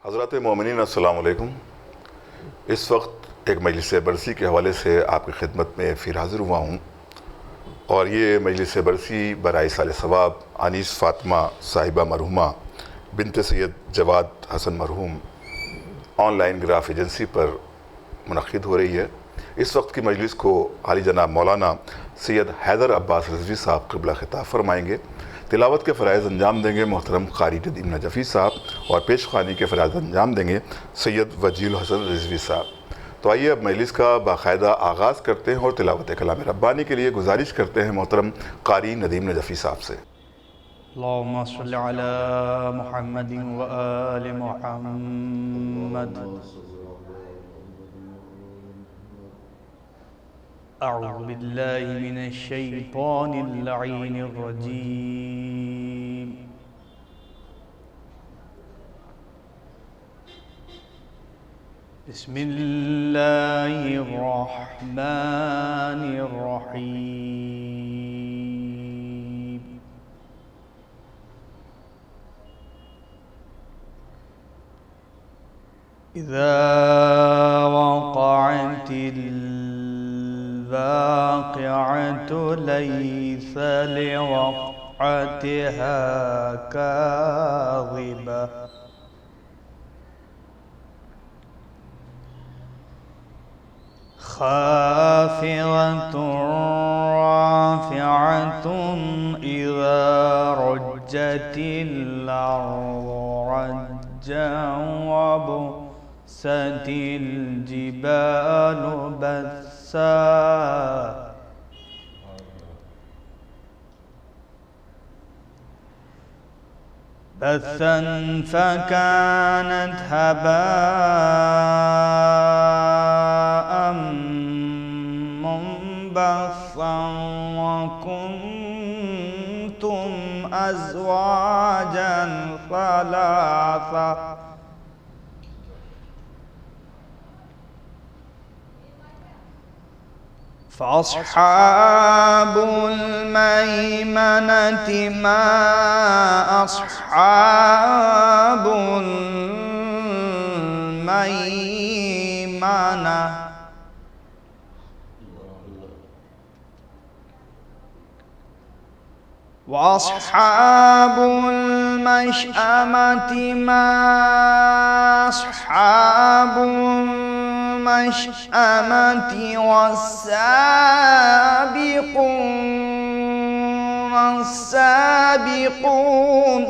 حضرات مومنین السلام علیکم۔ اس وقت ایک مجلس برسی کے حوالے سے آپ کی خدمت میں پھر حاضر ہوا ہوں، اور یہ مجلس برسی برائے سال ثواب انیس فاطمہ صاحبہ مرحومہ بنت سید جواد حسن مرحوم آن لائن گراف ایجنسی پر منعقد ہو رہی ہے۔ اس وقت کی مجلس کو عالی جناب مولانا سید حیدر عباس رضوی صاحب قبلہ خطاب فرمائیں گے۔ تلاوت کے فرائض انجام دیں گے محترم قاری ندیم نجفی صاحب، اور پیش خوانی کے فرائض انجام دیں گے سید وجیل حسن رضوی صاحب۔ تو آئیے اب مجلس کا باقاعدہ آغاز کرتے ہیں اور تلاوت کلام ربانی کے لیے گزارش کرتے ہیں محترم قاری ندیم نجفی صاحب سے۔ اللهم صل على محمد وآل محمد۔ أعوذ بالله من الشيطان اللعين الرجيم۔ بسم الله الرحمن الرحيم۔ إذا وقعت الواقعة ليس لوقعتها كاذبة خافضة رافعة إذا رجت الأرض رجا وبست الجبال بسا فكانت هباء منبثا وكنتم أزواجا ثلاثة فأصحاب الميمنة ما أصحاب الميمنة وأصحاب المشأمة ما أصحاب المشأمة والسابقون السابقون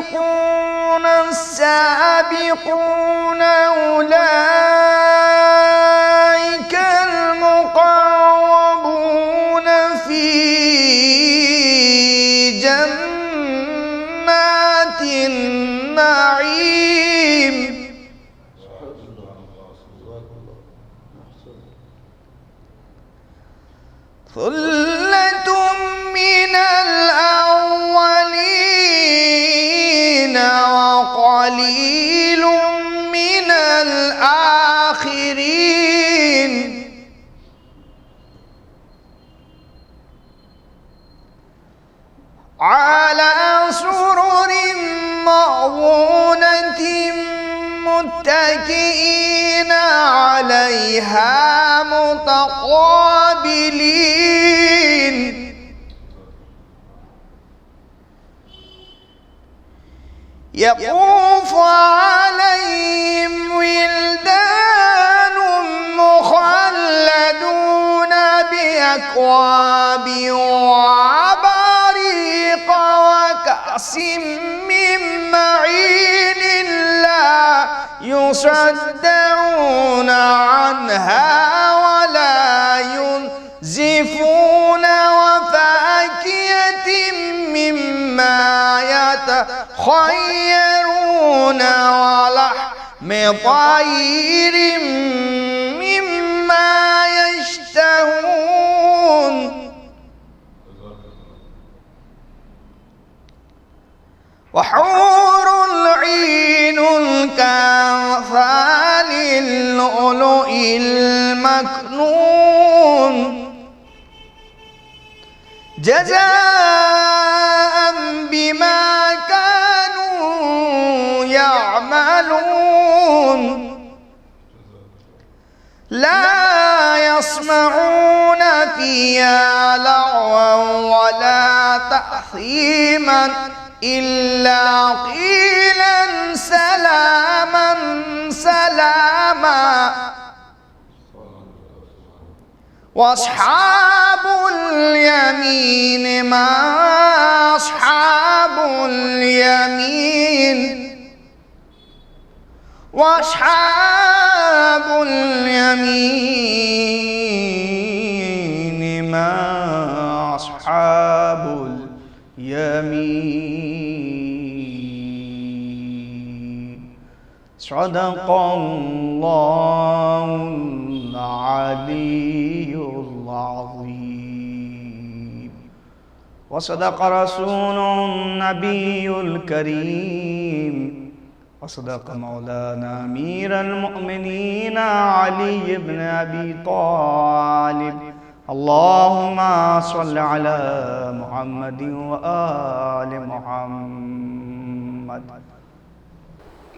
والسابقون السابقون أولئك المقربون في جنات النعيم ثلة من الأولين وقليل من الآخرين على سرر موضونة متكئين عليها متقابلين يطوف عليهم ولدان مخلدون بأكواب وأباريق وكأس من معين لا يصدعون عنها ولا ينزفون وفاكهة مما يتخيرون ولحم طير مما يشتهون وحور العين كأمثال اللؤلؤ المكنون جزاء بما كانوا يعملون لا يسمعون فيها لغوا ولا تأثيما إلا قيلا سلاما سلاما وأصحاب اليمين ما أصحاب اليمين وأصحاب اليمين ما أصحاب اليمين صدق الله العلي العظيم وصدق رسول النبي الكريم وصدق مولانا أمير المؤمنين علي بن أبي طالب اللهم صل على محمد وآل محمد.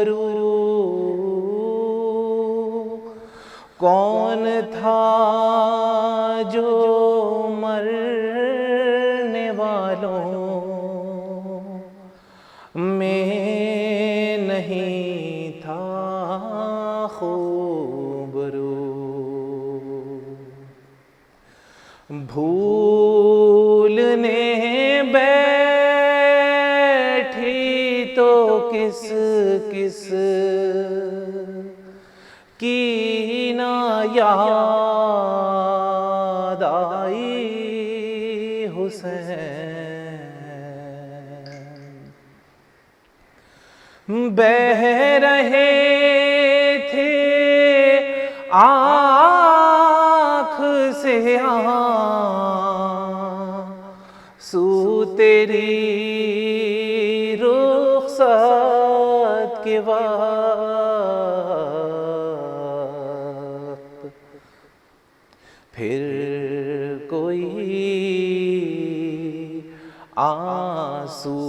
برو کون تھا جو مرنے والوں میں نہیں تھا خوبرو بھولنے بیٹھی تو کس کس کی نہ یاد آئی حسین بہہ رہے تھے آنکھ سے آنسو تیری رخصت کے وقت پھر کوئی آنسو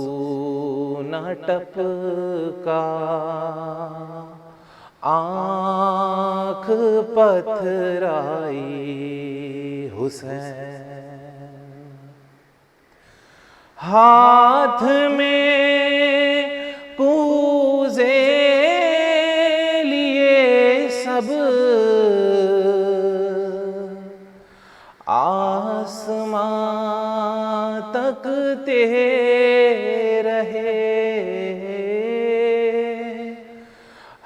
نہ ٹپکا آنکھ پتھرائی حسین ہاتھ میں کوزے لیے سب آسمان تکتے رہے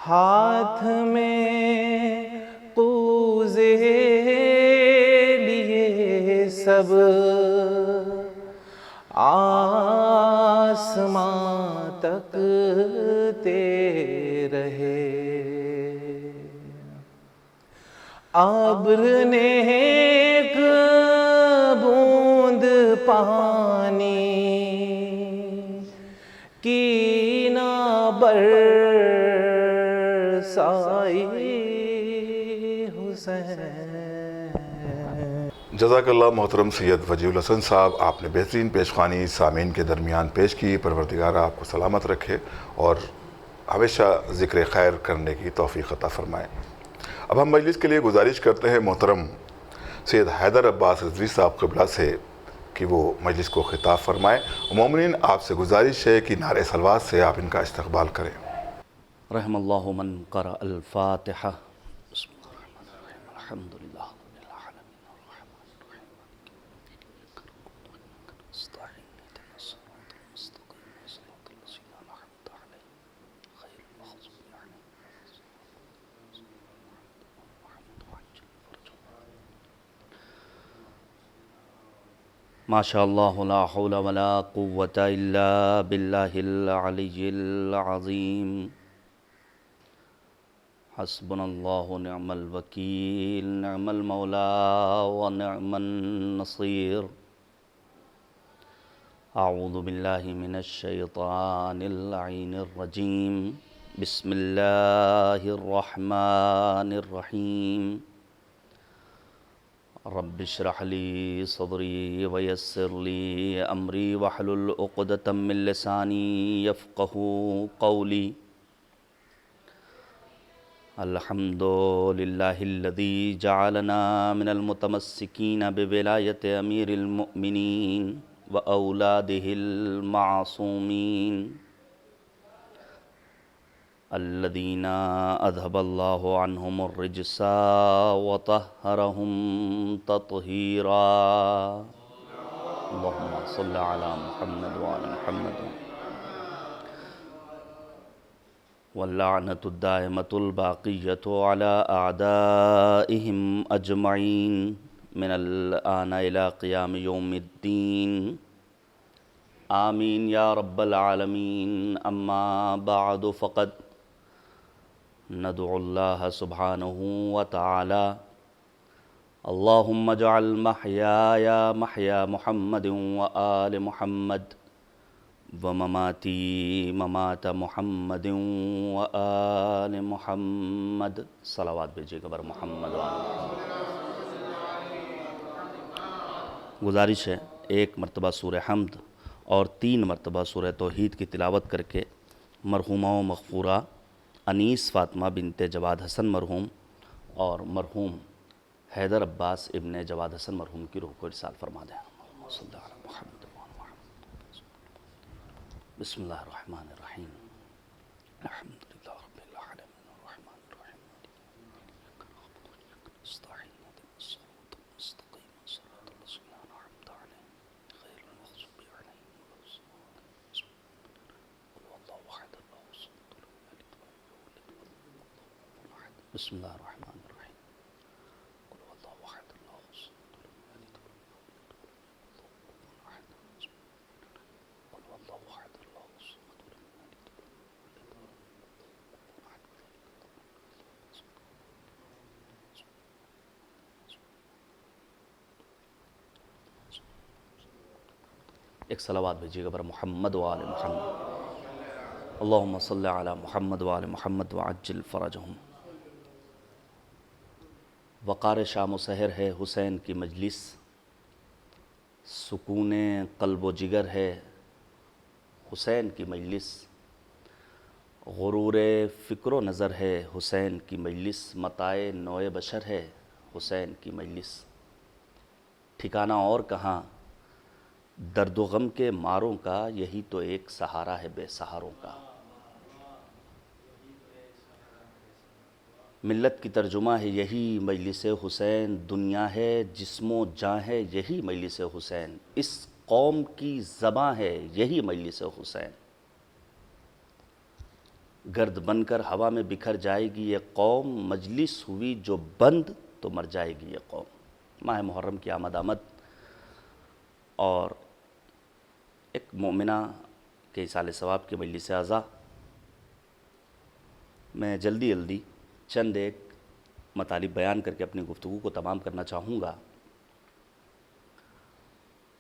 ہاتھ میں کوزے لیے سب آسمان تکتے رہے ابر نے ایک بوند پانی کی نہ برسائی حسین جزاک اللہ محترم سید وجیہ الحسن صاحب، آپ نے بہترین پیشخوانی سامعین کے درمیان پیش کی۔ پروردگار آپ کو سلامت رکھے اور ہمیشہ ذکر خیر کرنے کی توفیق عطا فرمائے۔ اب ہم مجلس کے لیے گزارش کرتے ہیں محترم سید حیدر عباس رضوی صاحب قبلہ سے کہ وہ مجلس کو خطاب فرمائیں۔ مومنین، آپ سے گزارش ہے کہ نعرہ صلوات سے آپ ان کا استقبال کریں۔ رحم اللہ من قرأ الفاتحہ۔ بسم اللہ الرحمن الرحیم الحمد للہ رب العالمین الرحمن الرحیم نستعین اهدنا الصراط المستقیم صراط الذین انعمت علیہم غیر المغضوب علیہم ما شاء اللہ لا حول ولا قوة الا باللہ العلی العظیم حسبنا اللہ نعم الوکیل نعم المولا ونعم النصیر اعوذ باللہ من الشیطان اللعین الرجیم بسم اللہ الرحمن الرحیم رب اشرح لی صدری ویسر لی امری واحلل عقدۃ من لسانی یفقہوا قولی الحمد للہ الذی جعلنا من المتمسکین بولایت امیر المؤمنین و اولادہ المعصومین الذین اذهب اللہ عنہم الرجس وطہرہم تطہیرا اللہم صل علی محمد وعلی محمد واللعنة الدائمة الباقية على أعدائهم أجمعين من الآن إلى قيام يوم الدين آمين يا رب العالمين أما بعد فقد ندعو الله سبحانه وتعالى اللهم اجعل محياي محيا محمد وآل محمد ومماتی ممات محمد وآل محمد صلوات بھیجیے گا بر محمد وآل محمد۔ گزارش ہے ایک مرتبہ سورہ حمد اور 3 مرتبہ سورہ توحید کی تلاوت کر کے مرحومہ و مغفورہ انیس فاطمہ بنت جواد حسن مرحوم اور مرحوم حیدر عباس ابن جواد حسن مرحوم کی روح کو ارسال فرما دیں۔ اللہم صلی علی محمد وعلی محمد۔ بسم اللہ الرحمن الرحیم، الحمد للہ رب العالمین الرحمن الرحیم استعین اهدنا الصراط المستقیم صراط الذین انعمت علیہم غیر المغضوب علیہم ولا الضالین۔ قل هو اللہ احد اللہ الصمد لم یلد ولم یولد ولم یکن له کفوا احد۔ بسم اللہ الرحمن الرحیم، قل هو اللہ احد اللہ الصمد لم یلد ولم یولد ولم یکن له کفوا احد۔ قل هو اللہ احد اللہ الصمد لم یلد ولم یولد ولم ایک صلوات بھیجیے گا بر محمد و آل محمد۔ اللہم صلی علی محمد و آل محمد وعجل فرجہم۔ وقار شام و سحر ہے حسین کی مجلس، سکون قلب و جگر ہے حسین کی مجلس، غرور فکر و نظر ہے حسین کی مجلس، متاع نوع بشر ہے حسین کی مجلس، ٹھکانہ اور کہاں درد و غم کے ماروں کا، یہی تو ایک سہارا ہے بے سہاروں کا۔ ملت کی ترجمہ ہے یہی مجلس حسین، دنیا ہے جسم و جاں ہے یہی مجلس حسین، اس قوم کی زباں ہے یہی مجلس حسین، گرد بن کر ہوا میں بکھر جائے گی یہ قوم، مجلس ہوئی جو بند تو مر جائے گی یہ قوم۔ ماہ محرم کی آمد اور ایک مومنہ کے ایصال ثواب کی مجلس اعزا میں جلدی چند ایک مطالب بیان کر کے اپنی گفتگو کو تمام کرنا چاہوں گا۔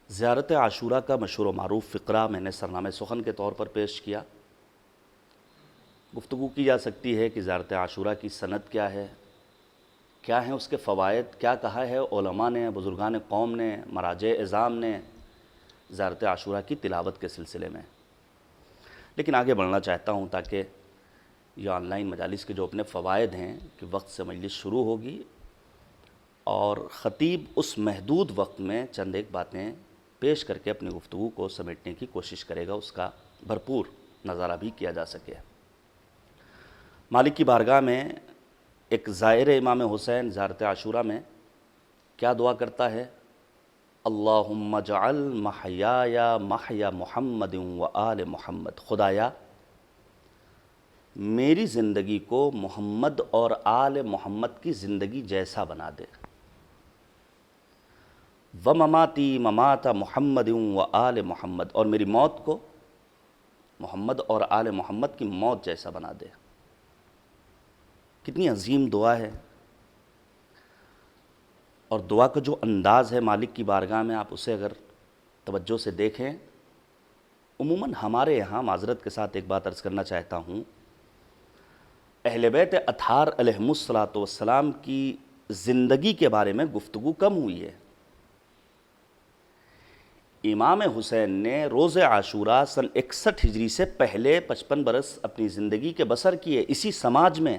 زیارت عاشوراء کا مشہور و معروف فقرہ میں نے سرنامہ سخن کے طور پر پیش کیا۔ گفتگو کی جا سکتی ہے کہ زیارت عاشوراء کی سند کیا ہے، کیا ہیں اس کے فوائد، کیا کہا ہے علماء نے، بزرگان قوم نے، مراجع اعظام نے زیارت عاشوراء کی تلاوت کے سلسلے میں۔ لیکن آگے بڑھنا چاہتا ہوں تاکہ یہ آن لائن مجالس کے جو اپنے فوائد ہیں کہ وقت سے مجلس شروع ہوگی اور خطیب اس محدود وقت میں چند ایک باتیں پیش کر کے اپنی گفتگو کو سمیٹنے کی کوشش کرے گا، اس کا بھرپور نظارہ بھی کیا جا سکے۔ مالک کی بارگاہ میں ایک زائر امام حسین زیارت عاشوراء میں کیا دعا کرتا ہے؟ اللہم اجعل محیایا محیا محمد و آل محمد، خدایا میری زندگی کو محمد اور آل محمد کی زندگی جیسا بنا دے، ومماتی ممات محمد و آل محمد، اور میری موت کو محمد اور آل محمد کی موت جیسا بنا دے۔ کتنی عظیم دعا ہے، اور دعا کا جو انداز ہے مالک کی بارگاہ میں، آپ اسے اگر توجہ سے دیکھیں، عموماً ہمارے یہاں معذرت کے ساتھ ایک بات عرض کرنا چاہتا ہوں، اہل بیت اطہار علیہم السلام کی زندگی کے بارے میں گفتگو کم ہوئی ہے۔ امام حسین نے روز عاشوراء سن 61 ہجری سے پہلے 55 برس اپنی زندگی کے بسر کیے، اسی سماج میں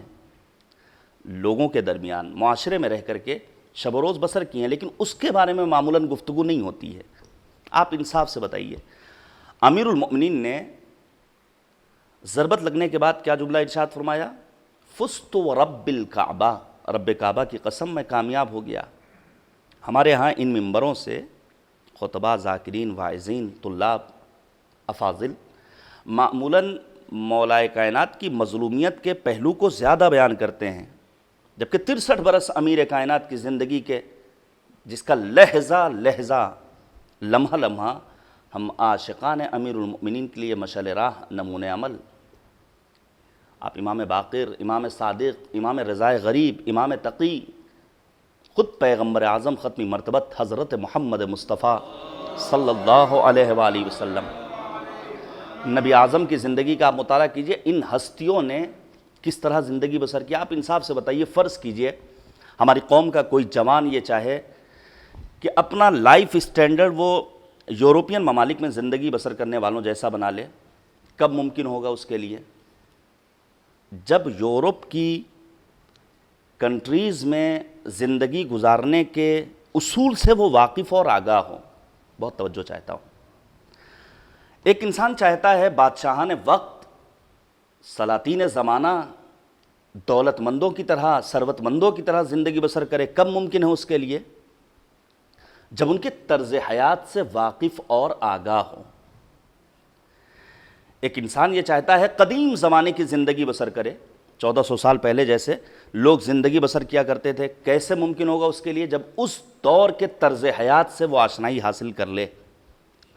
لوگوں کے درمیان معاشرے میں رہ کر کے شب و روز بسر کیے ہیں، لیکن اس کے بارے میں معمولاً گفتگو نہیں ہوتی ہے۔ آپ انصاف سے بتائیے، امیر المؤمنین نے ضربت لگنے کے بعد کیا جملہ ارشاد فرمایا؟ فزت ورب الکعبہ، رب کعبہ کی قسم میں کامیاب ہو گیا۔ ہمارے ہاں ان ممبروں سے خطباء، ذاکرین، واعظین، طلاب، افاضل معمولاً مولائے کائنات کی مظلومیت کے پہلو کو زیادہ بیان کرتے ہیں، جبکہ 63 برس امیر کائنات کی زندگی کے جس کا لہجہ لہجہ، لمحہ لمحہ ہم عاشقان امیر المؤمنین کے لیے مشعل راہ، نمونِ عمل۔ آپ امام باقر، امام صادق، امام رضا غریب، امام تقی، خود پیغمبر اعظم ختمی مرتبت حضرت محمد مصطفیٰ صلی اللہ علیہ وآلہ وسلم، نبی اعظم کی زندگی کا آپ مطالعہ کیجئے، ان ہستیوں نے کس طرح زندگی بسر کیا۔ آپ انصاف سے بتائیے، فرض کیجئے ہماری قوم کا کوئی جوان یہ چاہے کہ اپنا لائف اسٹینڈرڈ وہ یورپین ممالک میں زندگی بسر کرنے والوں جیسا بنا لے، کب ممکن ہوگا اس کے لیے؟ جب یورپ کی کنٹریز میں زندگی گزارنے کے اصول سے وہ واقف اور آگاہ ہوں. بہت توجہ چاہتا ہوں. ایک انسان چاہتا ہے بادشاہان وقت، سلاطین زمانہ دولت مندوں کی طرح، ثروت مندوں کی طرح زندگی بسر کرے. کب ممکن ہے اس کے لیے؟ جب ان کے طرز حیات سے واقف اور آگاہ ہو. ایک انسان یہ چاہتا ہے قدیم زمانے کی زندگی بسر کرے، 1400 سال پہلے جیسے لوگ زندگی بسر کیا کرتے تھے. کیسے ممکن ہوگا اس کے لیے؟ جب اس دور کے طرز حیات سے وہ آشنائی حاصل کر لے.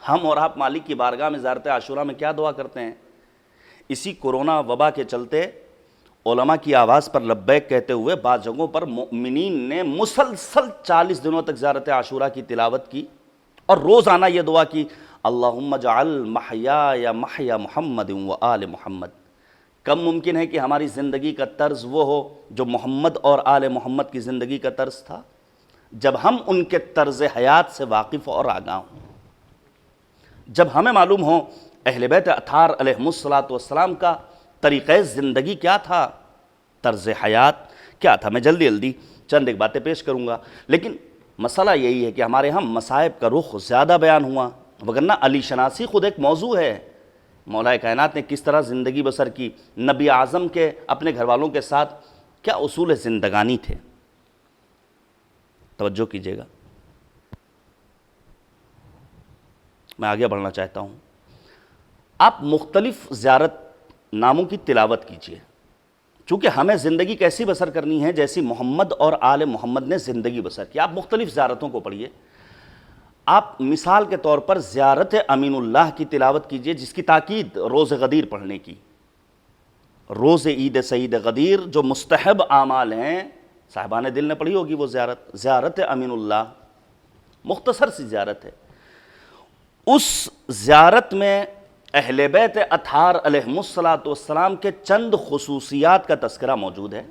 ہم اور آپ مالک کی بارگاہ میں زیارت عاشورہ میں کیا دعا کرتے ہیں؟ اسی کورونا وبا کے چلتے علماء کی آواز پر لبیک کہتے ہوئے بعض جگہوں پر مؤمنین نے مسلسل 40 دنوں تک زیارت عاشورہ کی تلاوت کی اور روزانہ یہ دعا کی، اللہم اجعل محیایا محیا محمد و آل محمد. کب ممکن ہے کہ ہماری زندگی کا طرز وہ ہو جو محمد اور آل محمد کی زندگی کا طرز تھا؟ جب ہم ان کے طرز حیات سے واقف اور آگاہ ہوں. جب ہمیں معلوم ہو اہل بیت اطہار علیہم السلام کا طریقہ زندگی کیا تھا، طرز حیات کیا تھا. میں جلدی چند ایک باتیں پیش کروں گا، لیکن مسئلہ یہی ہے کہ ہمارے ہاں مصائب کا رخ زیادہ بیان ہوا، وگرنہ علی شناسی خود ایک موضوع ہے. مولا کائنات نے کس طرح زندگی بسر کی، نبی اعظم کے اپنے گھر والوں کے ساتھ کیا اصول زندگانی تھے. توجہ کیجیے گا، میں آگے بڑھنا چاہتا ہوں. آپ مختلف زیارت ناموں کی تلاوت کیجیے، چونکہ ہمیں زندگی کیسی بسر کرنی ہے جیسی محمد اور آل محمد نے زندگی بسر کی. آپ مختلف زیارتوں کو پڑھیے. آپ مثال کے طور پر زیارت امین اللہ کی تلاوت کیجیے، جس کی تاکید روز غدیر پڑھنے کی. روز عید سعید غدیر جو مستحب اعمال ہیں، صاحبان دل نے پڑھی ہوگی وہ زیارت امین اللہ، مختصر سی زیارت ہے. اس زیارت میں اہل بیت اطہار علیہم السلام کے چند خصوصیات کا تذکرہ موجود ہے،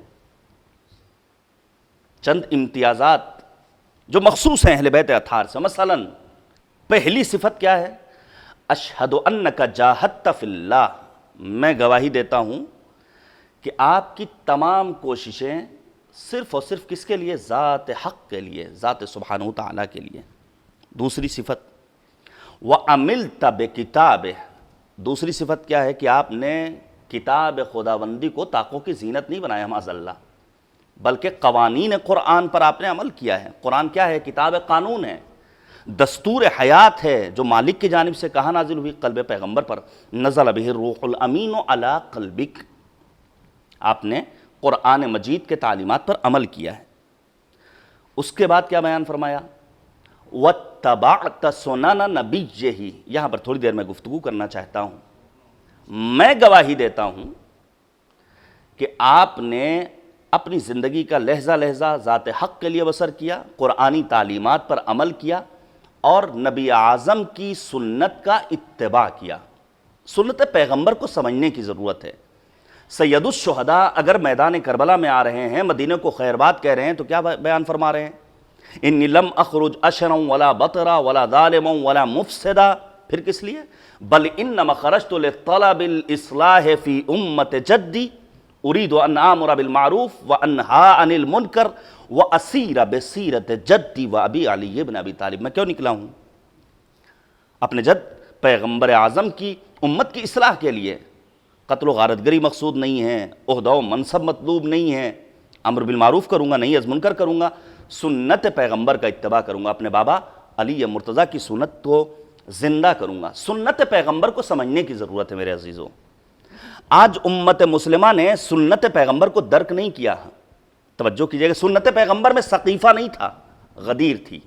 چند امتیازات جو مخصوص ہیں اہل بیت اطہار سے. مثلا پہلی صفت کیا ہے؟ اشہد انک جاہدت فی اللہ، میں گواہی دیتا ہوں کہ آپ کی تمام کوششیں صرف اور صرف کس کے لیے؟ ذات حق کے لیے، ذات سبحانہ و تعالیٰ کے لیے. دوسری صفت وَعَمِلْتَ بِكِتَابِهِ، دوسری صفت کیا ہے کہ آپ نے کتاب خداوندی کو طاقوں کی زینت نہیں بنایا معاذ اللہ، بلکہ قوانین قرآن پر آپ نے عمل کیا ہے. قرآن کیا ہے؟ کتاب قانون ہے، دستور حیات ہے جو مالک کی جانب سے کہاں نازل ہوئی؟ قلب پیغمبر پر. نزل بہ الروح الامین علی قلبک، آپ نے قرآن مجید کے تعلیمات پر عمل کیا ہے. اس کے بعد کیا بیان فرمایا؟ وَاتَّبَعْتَ سُنَنَ نَبِيِّهِ. یہاں پر تھوڑی دیر میں گفتگو کرنا چاہتا ہوں. میں گواہی دیتا ہوں کہ آپ نے اپنی زندگی کا لہجہ لہجہ ذات حق کے لیے بسر کیا، قرآنی تعلیمات پر عمل کیا اور نبی اعظم کی سنت کا اتباع کیا. سنت پیغمبر کو سمجھنے کی ضرورت ہے. سید الشہداء اگر میدان کربلا میں آ رہے ہیں، مدینہ کو خیر بات کہہ رہے ہیں، تو کیا بیان فرما رہے ہیں؟ انی لم اخرج اشرا ولا بطرا ولا ظالما ولا مفسدا. پھر کس لیے؟ بل انما خرجت لطلب الاصلاح فی امت جدی اريد ان آمر بالمعروف وانہا عن المنکر واسیر بسیرت جدی وابی علی بن ابی طالب. میں کیوں نکلا ہوں؟ اپنے جد پیغمبر اعظم کی امت کی اصلاح کے لیے. قتل و غارت گری مقصود نہیں ہے، عہدہ و منصب مطلوب نہیں ہے، امر بالمعروف کروں گا، نہیں از منکر کروں گا، سنت پیغمبر کا اتباع کروں گا، اپنے بابا علی مرتضیٰ کی سنت کو زندہ کروں گا. سنت پیغمبر کو سمجھنے کی ضرورت ہے میرے عزیزوں. آج امت مسلمہ نے سنت پیغمبر کو درک نہیں کیا. توجہ کیجئے گا، سنت پیغمبر میں سقیفہ نہیں تھا، غدیر تھی.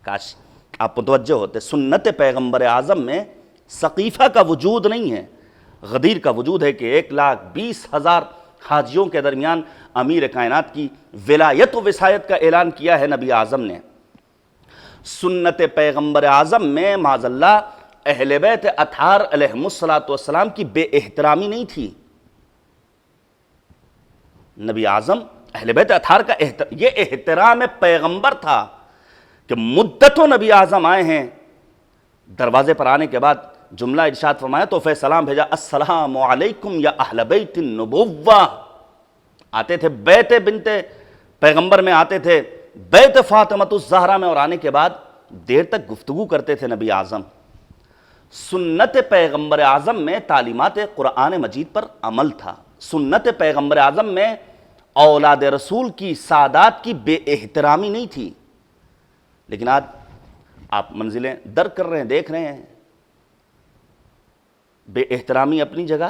کاش آپ متوجہ ہوتے. سنت پیغمبر اعظم میں سقیفہ کا وجود نہیں ہے، غدیر کا وجود ہے کہ 1,20,000 حاجیوں کے درمیان امیر کائنات کی ولایت و وصایت کا اعلان کیا ہے نبی اعظم نے. سنت پیغمبر اعظم میں معاذ اللہ اہل بیت اطہار علیہم السلام کی بے احترامی نہیں تھی. نبی اعظم اہل بیت اطہار کا یہ احترام پیغمبر تھا کہ مدتوں نبی اعظم آئے ہیں، دروازے پر آنے کے بعد جملہ ارشاد فرمایا تو سلام بھیجا، السلام علیکم یا اہل بیت النبوہ. آتے تھے بیت بنت پیغمبر میں، آتے تھے بیت فاطمۃ الزہرا میں، اور آنے کے بعد دیر تک گفتگو کرتے تھے نبی اعظم۔ سنت پیغمبر اعظم میں تعلیمات قرآن مجید پر عمل تھا، سنت پیغمبر اعظم میں اولاد رسول کی، سادات کی بے احترامی نہیں تھی۔ لیکن آج آپ منزلیں در کر رہے ہیں، دیکھ رہے ہیں، بے احترامی اپنی جگہ،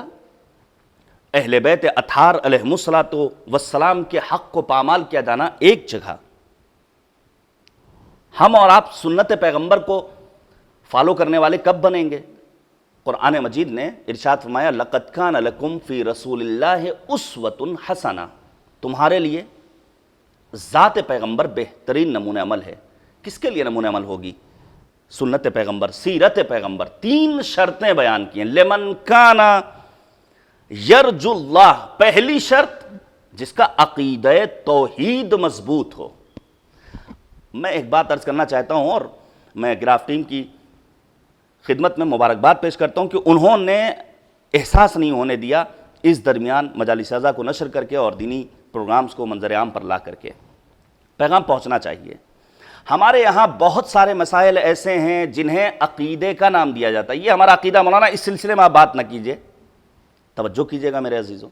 اہل بیت اطہار علیہم الصلاۃ والسلام کے حق کو پامال کیا جانا ایک جگہ۔ ہم اور آپ سنت پیغمبر کو فالو کرنے والے کب بنیں گے؟ قرآن مجید نے ارشاد فرمایا لَقَدْ كَانَ لَكُمْ فِي رَسُولِ اللَّهِ أُسْوَةٌ حَسَنَةٌ، تمہارے لیے ذات پیغمبر بہترین نمونہ عمل ہے۔ کس کے لیے نمونہ عمل ہوگی؟ سنت پیغمبر، سیرت پیغمبر۔ 3 شرطیں بیان کی ہیں۔ لمن کان یرجو اللہ، پہلی شرط جس کا عقیدہ توحید مضبوط ہو۔ میں ایک بات عرض کرنا چاہتا ہوں، اور میں گراف ٹیم کی خدمت میں مبارکباد پیش کرتا ہوں کہ انہوں نے احساس نہیں ہونے دیا اس درمیان مجالس اعضاء کو نشر کر کے اور دینی پروگرامز کو منظر عام پر لا کر کے پیغام پہنچنا چاہیے۔ ہمارے یہاں بہت سارے مسائل ایسے ہیں جنہیں عقیدے کا نام دیا جاتا ہے۔ یہ ہمارا عقیدہ مولانا، اس سلسلے میں آپ بات نہ کیجئے، توجہ کیجئے گا میرے عزیزوں۔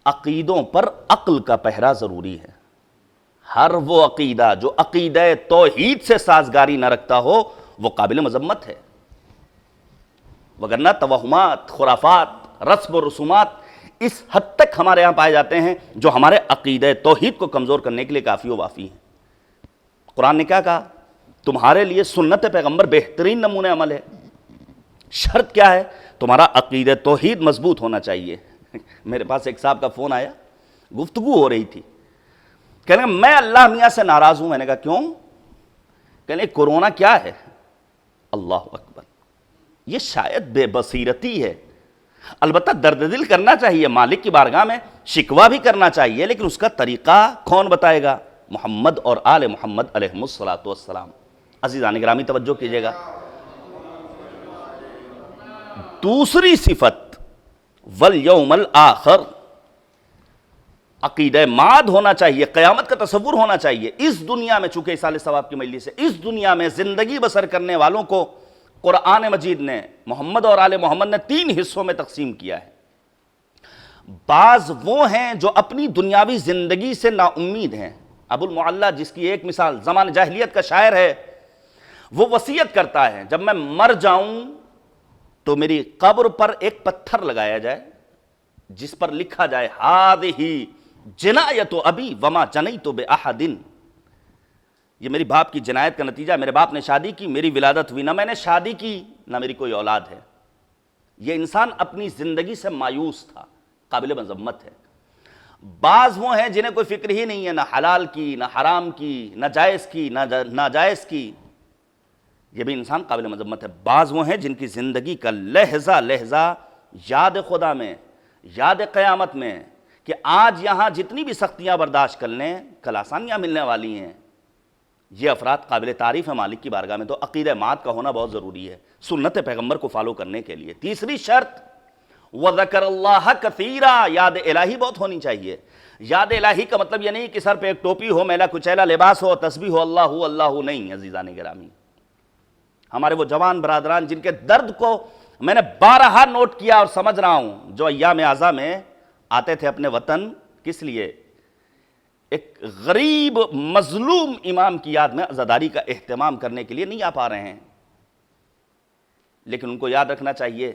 عقیدوں پر عقل کا پہرا ضروری ہے۔ ہر وہ عقیدہ جو عقیدہ توحید سے سازگاری نہ رکھتا ہو وہ قابل مذمت ہے، وگرنہ توہمات، خرافات، رسم و رسومات اس حد تک ہمارے یہاں پائے جاتے ہیں جو ہمارے عقیدہ توحید کو کمزور کرنے کے لیے کافی و وافی ہیں۔ قرآن نے کیا کہا؟ تمہارے لیے سنت پیغمبر بہترین نمونہ عمل ہے۔ شرط کیا ہے؟ تمہارا عقیدہ توحید مضبوط ہونا چاہیے۔ میرے پاس ایک صاحب کا فون آیا، گفتگو ہو رہی تھی، کہنے میں اللہ میاں سے ناراض ہوں۔ میں نے کہا کیوں؟ کہنے کورونا کیا ہے؟ اللہ اکبر، یہ شاید بے بصیرتی ہے۔ البتہ درد دل کرنا چاہیے، مالک کی بارگاہ میں شکوہ بھی کرنا چاہیے، لیکن اس کا طریقہ کون بتائے گا؟ محمد اور آل محمد علیہم الصلاۃ والسلام۔ عزیزان گرامی توجہ کیجئے گا۔ دوسری صفت والیوم الآخر، عقیدہ معاد ہونا چاہیے، قیامت کا تصور ہونا چاہیے۔ اس دنیا میں، چونکہ اصال ثواب کی مجلس ہے، اس دنیا میں زندگی بسر کرنے والوں کو قرآن مجید نے، محمد اور آل محمد نے 3 حصوں میں تقسیم کیا ہے۔ بعض وہ ہیں جو اپنی دنیاوی زندگی سے نا امید ہیں۔ ابو المعلیٰ، جس کی ایک مثال زمان جاہلیت کا شاعر ہے، وہ وصیت کرتا ہے جب میں مر جاؤں تو میری قبر پر ایک پتھر لگایا جائے جس پر لکھا جائے ہذہ جنایت ابی وما جنیت بأحد، یہ میری باپ کی جنایت کا نتیجہ، میرے باپ نے شادی کی، میری ولادت ہوئی، نہ میں نے شادی کی نہ میری کوئی اولاد ہے۔ یہ انسان اپنی زندگی سے مایوس تھا، قابل مذمت ہے۔ بعض وہ ہیں جنہیں کوئی فکر ہی نہیں ہے، نہ حلال کی، نہ حرام کی، نہ جائز کی، نہ ناجائز کی، یہ بھی انسان قابل مذمت ہے۔ بعض وہ ہیں جن کی زندگی کا لہجہ لہجہ یاد خدا میں، یاد قیامت میں، کہ آج یہاں جتنی بھی سختیاں برداشت کر لیں کل آسانیاں ملنے والی ہیں۔ یہ افراد قابل تعریف ہے مالک کی بارگاہ میں۔ تو عقیدہ معاد کا ہونا بہت ضروری ہے سنت پیغمبر کو فالو کرنے کے لیے۔ تیسری شرط وَذَكَرَ اللَّهَ كَثِيرًا، یاد الہی بہت ہونی چاہیے۔ یاد الہی کا مطلب یہ نہیں کہ سر پہ ایک ٹوپی ہو، میلا کچیلا لباس ہو، تسبیح ہو، اللہ اللہ نہیں۔ عزیزان گرامی، ہمارے وہ جوان برادران جن کے درد کو میں نے بارہا نوٹ کیا اور سمجھ رہا ہوں، جو ایام اعزاء میں آتے تھے اپنے وطن، کس لیے؟ ایک غریب مظلوم امام کی یاد میں عزاداری کا اہتمام کرنے کے لیے نہیں آ پا رہے ہیں، لیکن ان کو یاد رکھنا چاہیے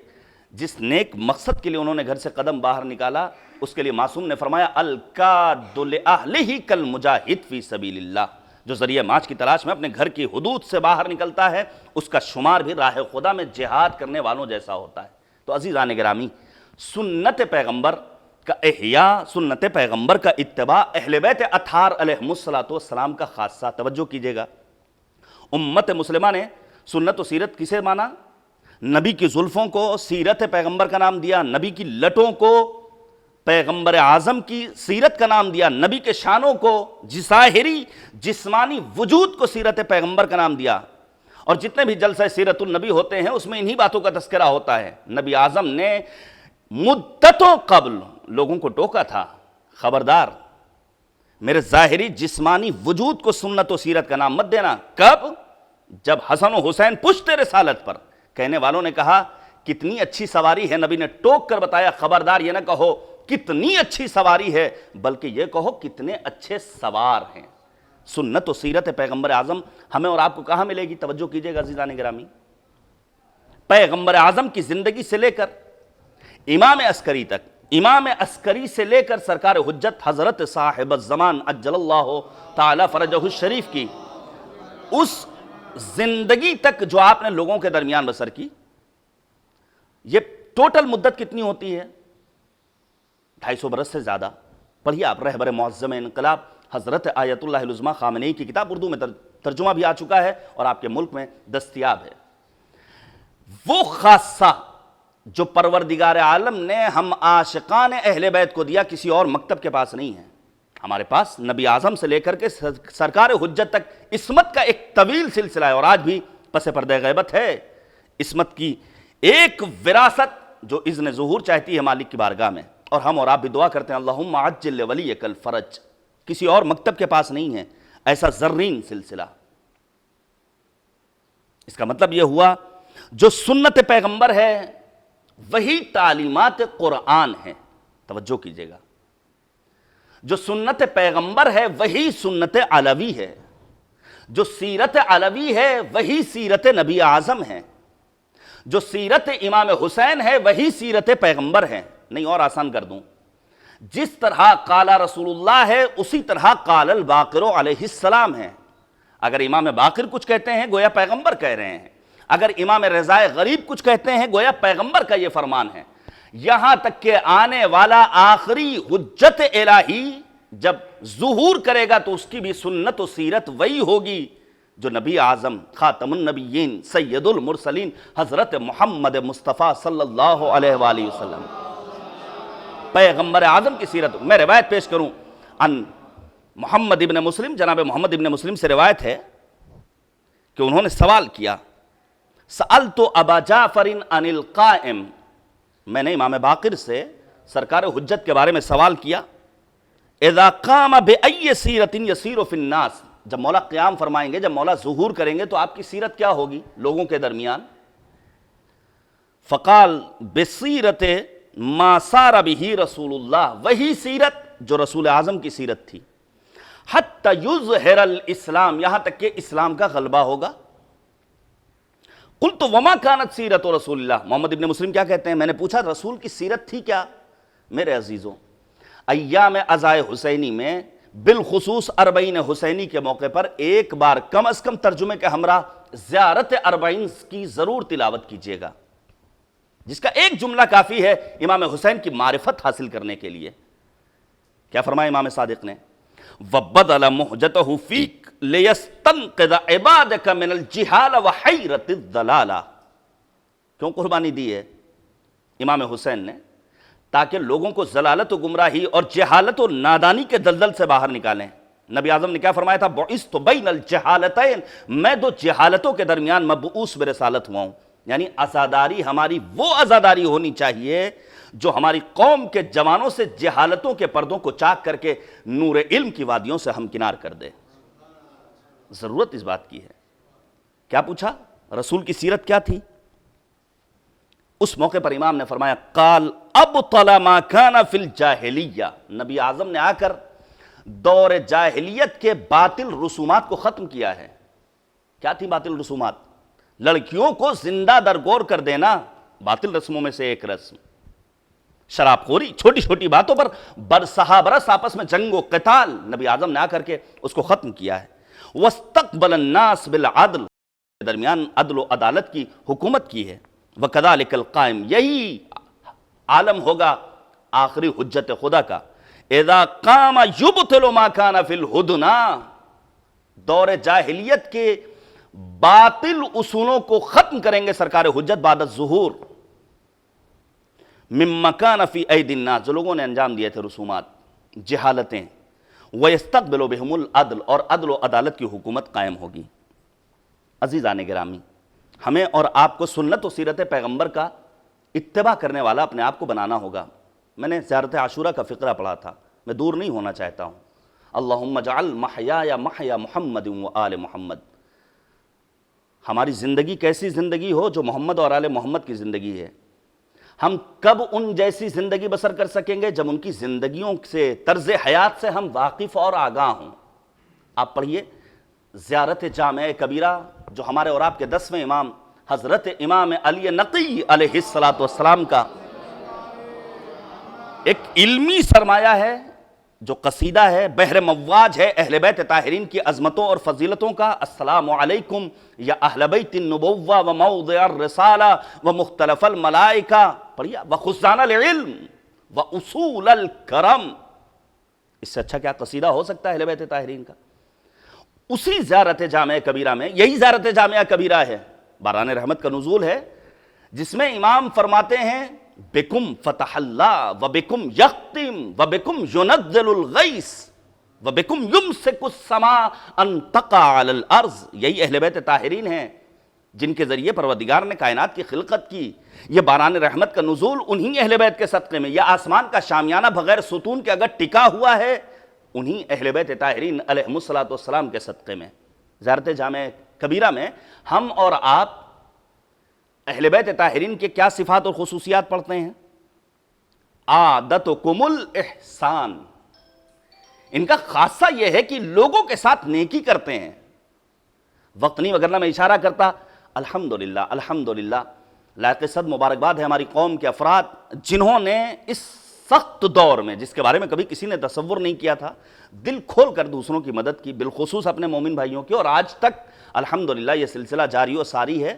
جس نیک مقصد کے لیے انہوں نے گھر سے قدم باہر نکالا، اس کے لیے معصوم نے فرمایا الکاد لأہلہ کالمجاہد فی سبیل اللہ، جو ذریعہ معاش کی تلاش میں اپنے گھر کی حدود سے باہر نکلتا ہے، اس کا شمار بھی راہ خدا میں جہاد کرنے والوں جیسا ہوتا ہے۔ تو عزیزان گرامی، سنت پیغمبر کا احیاء، سنت پیغمبر کا اتباع، اہل بیت اطہار علیہم السلام کا خاصہ۔ توجہ کیجئے گا، امت مسلمہ نے سنت و سیرت کسے مانا؟ نبی کی زلفوں کو سیرت پیغمبر کا نام دیا، نبی کی لٹوں کو پیغمبر اعظم کی سیرت کا نام دیا، نبی کے شانوں کو، ظاہری جسمانی وجود کو سیرت پیغمبر کا نام دیا۔ اور جتنے بھی جلسہ سیرت النبی ہوتے ہیں اس میں انہی باتوں کا تذکرہ ہوتا ہے۔ نبی اعظم نے مدتوں قبل لوگوں کو ٹوکا تھا، خبردار میرے ظاہری جسمانی وجود کو سنت و سیرت کا نام مت دینا۔ کب؟ جب حسن و حسین پشت رسالت پر۔ کہنے والوں نے کہا کتنی اچھی سواری ہے، نبی نے ٹوک کر بتایا خبردار یہ نہ کہو کتنی اچھی سواری ہے، بلکہ یہ کہو کتنے اچھے سوار ہیں۔ سنت و سیرت پیغمبر اعظم ہمیں اور آپ کو کہاں ملے گی؟ توجہ کیجئے گا عزیزان گرامی، پیغمبر اعظم کی زندگی سے لے کر امام عسکری تک، امام عسکری سے لے کر سرکار حجت حضرت صاحب الزمان عجل اللہ تعالی فرجہ الشریف کی اس زندگی تک جو آپ نے لوگوں کے درمیان بسر کی، یہ ٹوٹل مدت کتنی ہوتی ہے؟ 250 برس سے زیادہ۔ پڑھیے آپ رہبر معظم انقلاب حضرت آیت اللہ العظمیٰ خامنئی کی کتاب، اردو میں ترجمہ بھی آ چکا ہے اور آپ کے ملک میں دستیاب ہے۔ وہ خاصہ جو پروردگار عالم نے ہم عاشقان اہل بیت کو دیا کسی اور مکتب کے پاس نہیں ہے۔ ہمارے پاس نبی اعظم سے لے کر کے سرکار حجت تک عصمت کا ایک طویل سلسلہ ہے، اور آج بھی پس پردہ غیبت ہے عصمت کی ایک وراثت جو اذن ظہور چاہتی ہے مالک کی بارگاہ میں، اور ہم اور آپ بھی دعا کرتے ہیں اللہم عجل لولیک الفرج۔ کسی اور مکتب کے پاس نہیں ہے ایسا زرین سلسلہ۔ اس کا مطلب یہ ہوا جو سنت پیغمبر ہے وہی تعلیمات قرآن ہے۔ توجہ کیجئے گا، جو سنت پیغمبر ہے وہی سنت علوی ہے، جو سیرت علوی ہے وہی سیرت نبی اعظم ہے، جو سیرت امام حسین ہے وہی سیرت پیغمبر ہے۔ نہیں اور آسان کر دوں، جس طرح قال رسول اللہ ہے اسی طرح قال الباقر علیہ السلام ہے۔ اگر امام باقر کچھ کہتے ہیں گویا پیغمبر کہہ رہے ہیں، اگر امام رضا غریب کچھ کہتے ہیں گویا پیغمبر کا یہ فرمان ہے، یہاں تک کہ آنے والا آخری حجت الہی جب ظہور کرے گا تو اس کی بھی سنت و سیرت وہی ہوگی جو نبی اعظم خاتم النبیین سید المرسلین حضرت محمد مصطفیٰ صلی اللہ علیہ وآلہ وسلم پیغمبر اعظم کی سیرت۔ میں روایت پیش کروں ان محمد ابن مسلم، جناب محمد ابن مسلم سے روایت ہے کہ انہوں نے سوال کیا سألت ابا جعفر عن القائم، میں نے امام باقر سے سرکار حجت کے بارے میں سوال کیا اذا قام بأي سیرت یسیر فی الناس، جب مولا قیام فرمائیں گے، جب مولا ظہور کریں گے تو آپ کی سیرت کیا ہوگی لوگوں کے درمیان؟ فقال بسیرت ما سار بہ رسول اللہ، وہی سیرت جو رسول اعظم کی سیرت تھی، حتی یظہر الاسلام، یہاں تک کہ اسلام کا غلبہ ہوگا۔ قلت وما کانت سیرت رسول اللہ، محمد ابن مسلم کیا کہتے ہیں، میں نے پوچھا رسول کی سیرت تھی کیا؟ میرے عزیزوں، ایام عزائے حسینی میں بالخصوص اربعین حسینی کے موقع پر ایک بار کم از کم ترجمے کے ہمراہ زیارت اربعین کی ضرور تلاوت کیجیے گا، جس کا ایک جملہ کافی ہے امام حسین کی معرفت حاصل کرنے کے لیے۔ کیا فرمایا امام صادق نے؟ وَبَدَلَ مُحْجَتَهُ فِيكَ لِيَسْتَنْقِذَ عِبَادَكَ مِنَ الْجِهَالَ وَحَيْرَةِ الضَّلَالَ، کیوں قربانی دی ہے امام حسین نے؟ تاکہ لوگوں کو ضلالت و گمراہی اور جہالت و نادانی کے دلدل سے باہر نکالیں۔ نبی اعظم نے کیا فرمایا تھا؟ بُعِثْتُ بَيْنَ الْجَهَالَتَيْن، میں دو جہالتوں کے درمیان مبعوث برسالت ہوا ہوں۔ یعنی عزاداری ہماری وہ عزاداری ہونی چاہیے جو ہماری قوم کے جوانوں سے جہالتوں کے پردوں کو چاک کر کے نور علم کی وادیوں سے ہمکنار کر دے۔ ضرورت اس بات کی ہے۔ کیا پوچھا؟ رسول کی سیرت کیا تھی؟ اس موقع پر امام نے فرمایا قال ابطل ما کان فی الجاہلیہ، نبی اعظم نے آ کر دور جاہلیت کے باطل رسومات کو ختم کیا ہے۔ کیا تھی باطل رسومات؟ لڑکیوں کو زندہ درگور کر دینا باطل رسموں میں سے ایک رسم، شراب خوری، چھوٹی چھوٹی باتوں پر برسہ برس آپس میں جنگ و قتال، نبی اعظم نے آ کر کے اس کو ختم کیا ہے۔ وَاسْتَقْبَلَ النَّاسِ بِالْعَدْلِ، درمیان عدل و عدالت کی حکومت کی ہے۔ وَكَذَلِكَ الْقَائِمِ، یہی عالم ہوگا آخری حجت خدا کا۔ اِذَا قَامَ يُبْطِلُ مَا كَانَ فِي الْهُدْنَا، دور جاہلیت کے باطل اصولوں کو ختم کریں گے سرکار حجت بعد الظہور۔ مِمَّا كَانَ فِي أَيْدِي النَّاسِ، جو لوگوں نے انجام دیے تھے رسومات، جہالتیں۔ وَيَسْتَقْبِلُ بِهُمُ الْعَدْلِ، اور عدل و عدالت کی حکومت قائم ہوگی۔ عزیزان گرامی، ہمیں اور آپ کو سنت و سیرت پیغمبر کا اتباع کرنے والا اپنے آپ کو بنانا ہوگا۔ میں نے زیارت عاشورہ کا فقرہ پڑھا تھا، میں دور نہیں ہونا چاہتا ہوں. اللہم اجعل محیای محیا محمد و آل محمد. ہماری زندگی کیسی زندگی ہو جو محمد اور آل محمد کی زندگی ہے. ہم کب ان جیسی زندگی بسر کر سکیں گے جب ان کی زندگیوں سے، طرز حیات سے ہم واقف اور آگاہ ہوں. آپ پڑھیے زیارت جامع کبیرہ جو ہمارے اور آپ کے 10ویں امام حضرت امام علی نقی علیہ السلام کا ایک علمی سرمایہ ہے، جو قصیدہ ہے، بحر مواج ہے اہل بیت طاہرین کی عظمتوں اور فضیلتوں کا. السلام علیکم یا اہل بیت النبوہ و موضع الرسالہ و مختلف الملائکہ. پڑھیے وخزان العلم و اصول الکرم. اس سے اچھا کیا قصیدہ ہو سکتا ہے اہل بیت طاہرین کا. اسی زیارت جامع کبیرہ میں، یہی زیارت جامع کبیرہ ہے، باران رحمت کا نزول ہے، جس میں امام فرماتے ہیں بکم فتح اللہ و بکم یختم و بکم ینزل الغیث و بکم یمسک السماء ان تقع علی الارض. یہی اہل بیت طاہرین ہیں جن کے ذریعے پروردگار نے کائنات کی خلقت کی. یہ باران رحمت کا نزول انہی اہل بیت کے صدقے میں، یہ آسمان کا شامیانہ بغیر ستون کے اگر ٹکا ہوا ہے انہی اہل بیت طاہرین علیہم السلام کے صدقے میں. زیارت جامع کبیرہ میں ہم اور آپ اہل بیت طاہرین کے کیا صفات اور خصوصیات پڑھتے ہیں؟ عادتکم الاحسان. ان کا خاصہ یہ ہے کہ لوگوں کے ساتھ نیکی کرتے ہیں. وقت نہیں وگرنہ میں اشارہ کرتا. الحمدللہ الحمدللہ لائق صد مبارکباد ہے ہماری قوم کے افراد جنہوں نے اس سخت دور میں، جس کے بارے میں کبھی کسی نے تصور نہیں کیا تھا، دل کھول کر دوسروں کی مدد کی، بالخصوص اپنے مومن بھائیوں کی. اور آج تک الحمدللہ یہ سلسلہ جاری و ساری ہے.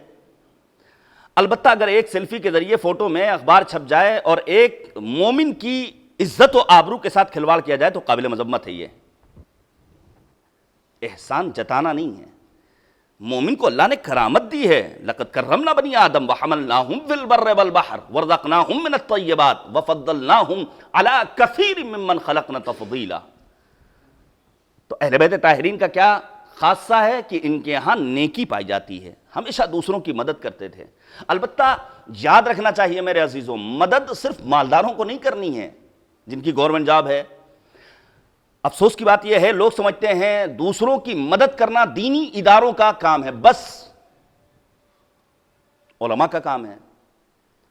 البتہ اگر ایک سیلفی کے ذریعے فوٹو میں اخبار چھپ جائے اور ایک مومن کی عزت و آبرو کے ساتھ کھلواڑ کیا جائے تو قابل مذمت ہے. یہ احسان جتانا نہیں ہے. مومن کو اللہ نے کرامت دی ہے. لقد کرمنا بنی آدم وحملناہم فی البر والبحر ورزقناہم من الطیبات وفضلناہم علی کثیر ممن خلقنا تفضیلا. تو اہل بیت طاہرین کا کیا خاصہ ہے کہ ان کے ہاں نیکی پائی جاتی ہے، ہمیشہ دوسروں کی مدد کرتے تھے. البتہ یاد رکھنا چاہیے میرے عزیزوں، مدد صرف مالداروں کو نہیں کرنی ہے جن کی گورنمنٹ جاب ہے. افسوس کی بات یہ ہے لوگ سمجھتے ہیں دوسروں کی مدد کرنا دینی اداروں کا کام ہے، بس علماء کا کام ہے،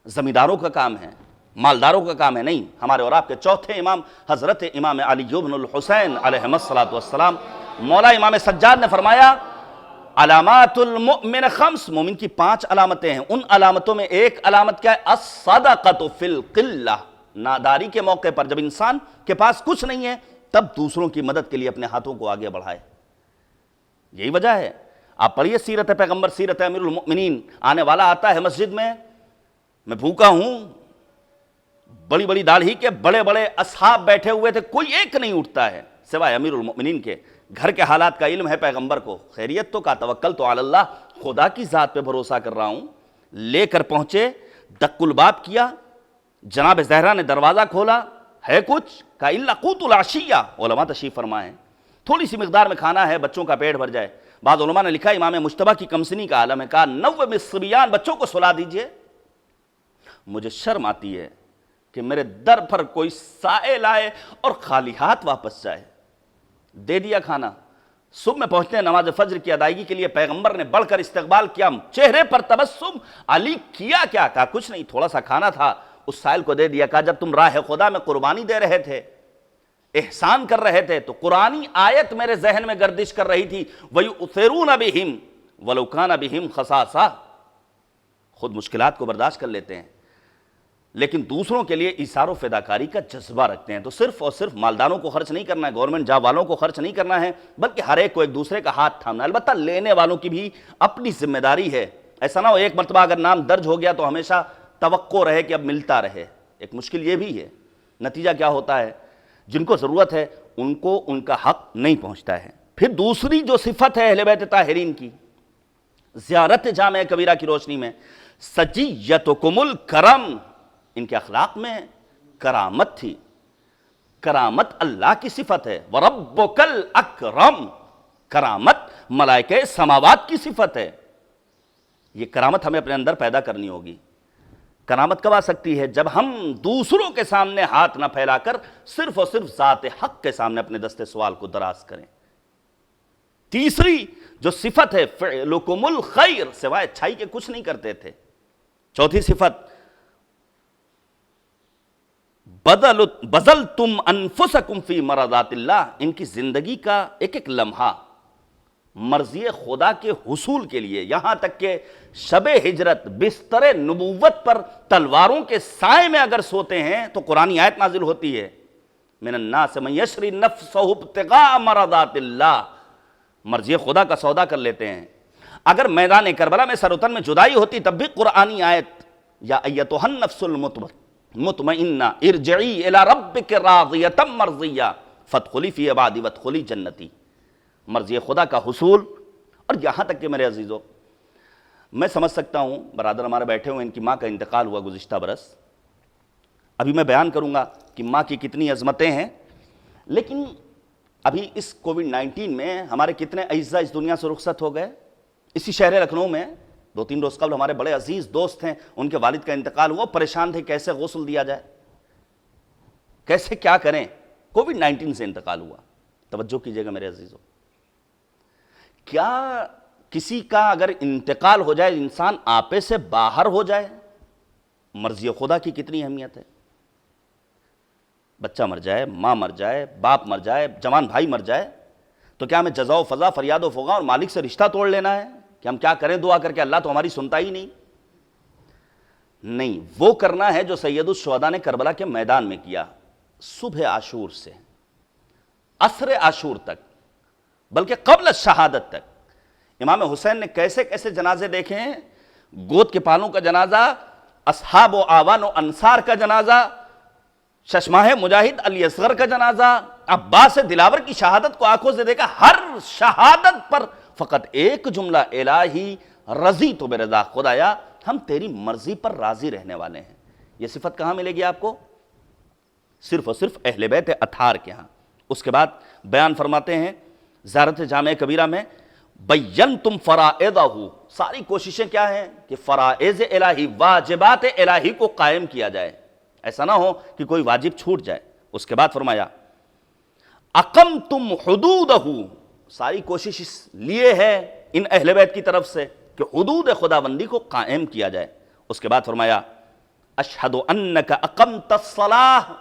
زمینداروں کا کام ہے، مالداروں کا کام ہے. نہیں، ہمارے اور آپ کے چوتھے امام حضرت امام علی بن الحسین علیہ السلام، مولا امام سجاد نے فرمایا علامات المؤمن خمس. مومن کی 5 علامتیں ہیں. ان علامتوں میں ایک علامت کیا ہے؟ الصدقۃ فی القلہ. ناداری کے موقع پر جب انسان کے پاس کچھ نہیں ہے تب دوسروں کی مدد کے لیے اپنے ہاتھوں کو آگے بڑھائے. یہی وجہ ہے. آپ پڑھیے سیرت پیغمبر، سیرت امیر المؤمنین. آنے والا آتا ہے مسجد میں بھوکا ہوں، بڑی بڑی داڑھی کے بڑے بڑے اصحاب بیٹھے ہوئے تھے، کوئی ایک نہیں اٹھتا ہے سوائے امیر المؤمنین کے. گھر کے حالات کا علم ہے پیغمبر کو. خیریت تو کا توکلت علی اللہ، خدا کی ذات پہ بھروسہ کر رہا ہوں. لے کر پہنچے، دق الباب کیا، جناب زہرا نے دروازہ کھولا، ہے کچھ؟ کہا الا قوت العشیہ. علماء تشریف فرمائیں، تھوڑی سی مقدار میں کھانا ہے بچوں کا پیٹ بھر جائے. بعض علماء نے لکھا امام مجتبیٰ کی کمسنی کا عالم ہے، کہا 90 الصبیان، بچوں کو سلا دیجئے. مجھے شرم آتی ہے کہ میرے در پر کوئی سائل آئے اور خالی ہاتھ واپس جائے. دے دیا کھانا. صبح میں پہنچتے ہیں نماز فجر کی ادائیگی کے لیے، پیغمبر نے بڑھ کر استقبال کیا، چہرے پر تبسم. علی کیا کیا؟ کہا کچھ نہیں، تھوڑا سا کھانا تھا، اس سائل کو دے دیا. کہا جب تم راہ خدا میں قربانی دے رہے تھے، احسان کر رہے تھے، تو قرآنی آیت میرے ذہن میں گردش کر رہی تھی وَيُؤْثِرُونَ بِهِمْ وَلَوْ كَانَ بِهِمْ خَصَاصَةٌ. خود مشکلات کو برداشت کر لیتے ہیں لیکن دوسروں کے لیے ایثار و فداکاری کا جذبہ رکھتے ہیں. تو صرف اور صرف مالداروں کو خرچ نہیں کرنا ہے، گورنمنٹ جاب والوں کو خرچ نہیں کرنا ہے، بلکہ ہر ایک کو ایک دوسرے کا ہاتھ تھامنا ہے. البتہ لینے والوں کی بھی اپنی ذمہ داری ہے. ایسا نہ ہو ایک مرتبہ اگر نام درج ہو گیا تو ہمیشہ توقع رہے کہ اب ملتا رہے. ایک مشکل یہ بھی ہے. نتیجہ کیا ہوتا ہے؟ جن کو ضرورت ہے ان کو ان کا حق نہیں پہنچتا ہے. پھر دوسری جو صفت ہے اہل بیت طاہرین کی زیارت جامع کبیرہ کی روشنی میں، سجیتکم الکرم. ان کے اخلاق میں کرامت تھی. کرامت اللہ کی صفت ہے. وَرَبُّكَ الْأَكْرَمُ. کرامت ملائکہ سماوات کی صفت ہے. یہ کرامت ہمیں اپنے اندر پیدا کرنی ہوگی. کرامت کب آ سکتی ہے؟ جب ہم دوسروں کے سامنے ہاتھ نہ پھیلا کر صرف اور صرف ذات حق کے سامنے اپنے دست سوال کو دراز کریں۔ تیسری جو صفت ہے فعلکم الخیر، سوائے اچھائی کے کچھ نہیں کرتے تھے۔ چوتھی صفت بذلتم انفسکم فی مرضات اللہ، ان کی زندگی کا ایک ایک لمحہ مرضی خدا کے حصول کے لیے، یہاں تک کہ شب ہجرت بستر نبوت پر تلواروں کے سائے میں اگر سوتے ہیں تو قرآنی آیت نازل ہوتی ہے، من الناس من یشری نفسہ ابتغاء مرضات اللہ، مرضی خدا کا سودا کر لیتے ہیں۔ اگر میدان کربلا میں سر میں جدائی ہوتی تب بھی قرآنی آیت یا ایتھا النفس المطمئنہ ارجعی الی ربک راضیۃ مرضیہ فادخلی فی عبادی وادخلی جنتی، مرضی خدا کا حصول۔ اور یہاں تک کہ میرے عزیزو، میں سمجھ سکتا ہوں برادر ہمارے بیٹھے ہوئے، ان کی ماں کا انتقال ہوا گزشتہ برس، ابھی میں بیان کروں گا کہ ماں کی کتنی عظمتیں ہیں، لیکن ابھی اس کووڈ-19 میں ہمارے کتنے اعزاء اس دنیا سے رخصت ہو گئے۔ اسی شہر لکھنؤ میں 2-3 روز قبل ہمارے بڑے عزیز دوست ہیں، ان کے والد کا انتقال ہوا، پریشان تھے کیسے غسل دیا جائے، کیسے کیا کریں، کووڈ-19 سے انتقال ہوا۔ توجہ کیجئے گا میرے عزیزو، کیا کسی کا اگر انتقال ہو جائے انسان آپے سے باہر ہو جائے، مرضی خدا کی کتنی اہمیت ہے۔ بچہ مر جائے، ماں مر جائے، باپ مر جائے، جوان بھائی مر جائے، تو کیا ہمیں جزا و فضا، فریاد و فغاں اور مالک سے رشتہ توڑ لینا ہے کہ ہم کیا کریں دعا کر کے، اللہ تو ہماری سنتا ہی نہیں، وہ کرنا ہے جو سید الشہداء نے کربلا کے میدان میں کیا، صبح عاشور سے عصر عاشور تک، بلکہ قبل شہادت تک امام حسین نے کیسے کیسے جنازے دیکھے ہیں، گود کے پالوں کا جنازہ، اصحاب و آوان و انصار کا جنازہ، ششماہ مجاہد علی اصغر کا جنازہ، عباس دلاور کی شہادت کو آنکھوں سے دیکھا۔ ہر شہادت پر فقط ایک جملہ، الہی رضیت برضا، خدایا ہم تیری مرضی پر راضی رہنے والے ہیں۔ یہ صفت کہاں ملے گی آپ کو؟ صرف اور صرف اہل بیت اطہار کے ہاں۔ اس کے بعد بیان فرماتے ہیں زیارت جامع کبیرہ میں، بینتم فرائضہ، ساری کوششیں کیا ہیں کہ فرائض الہی، واجبات الہی کو قائم کیا جائے، ایسا نہ ہو کہ کوئی واجب چھوٹ جائے۔ اس کے بعد فرمایا اقمتم حدودہ، ساری کوشش اس لیے ہے ان اہل بیت کی طرف سے کہ حدود خداوندی کو قائم کیا جائے۔ اس کے بعد فرمایا اشہد انک اقمت الصلاۃ،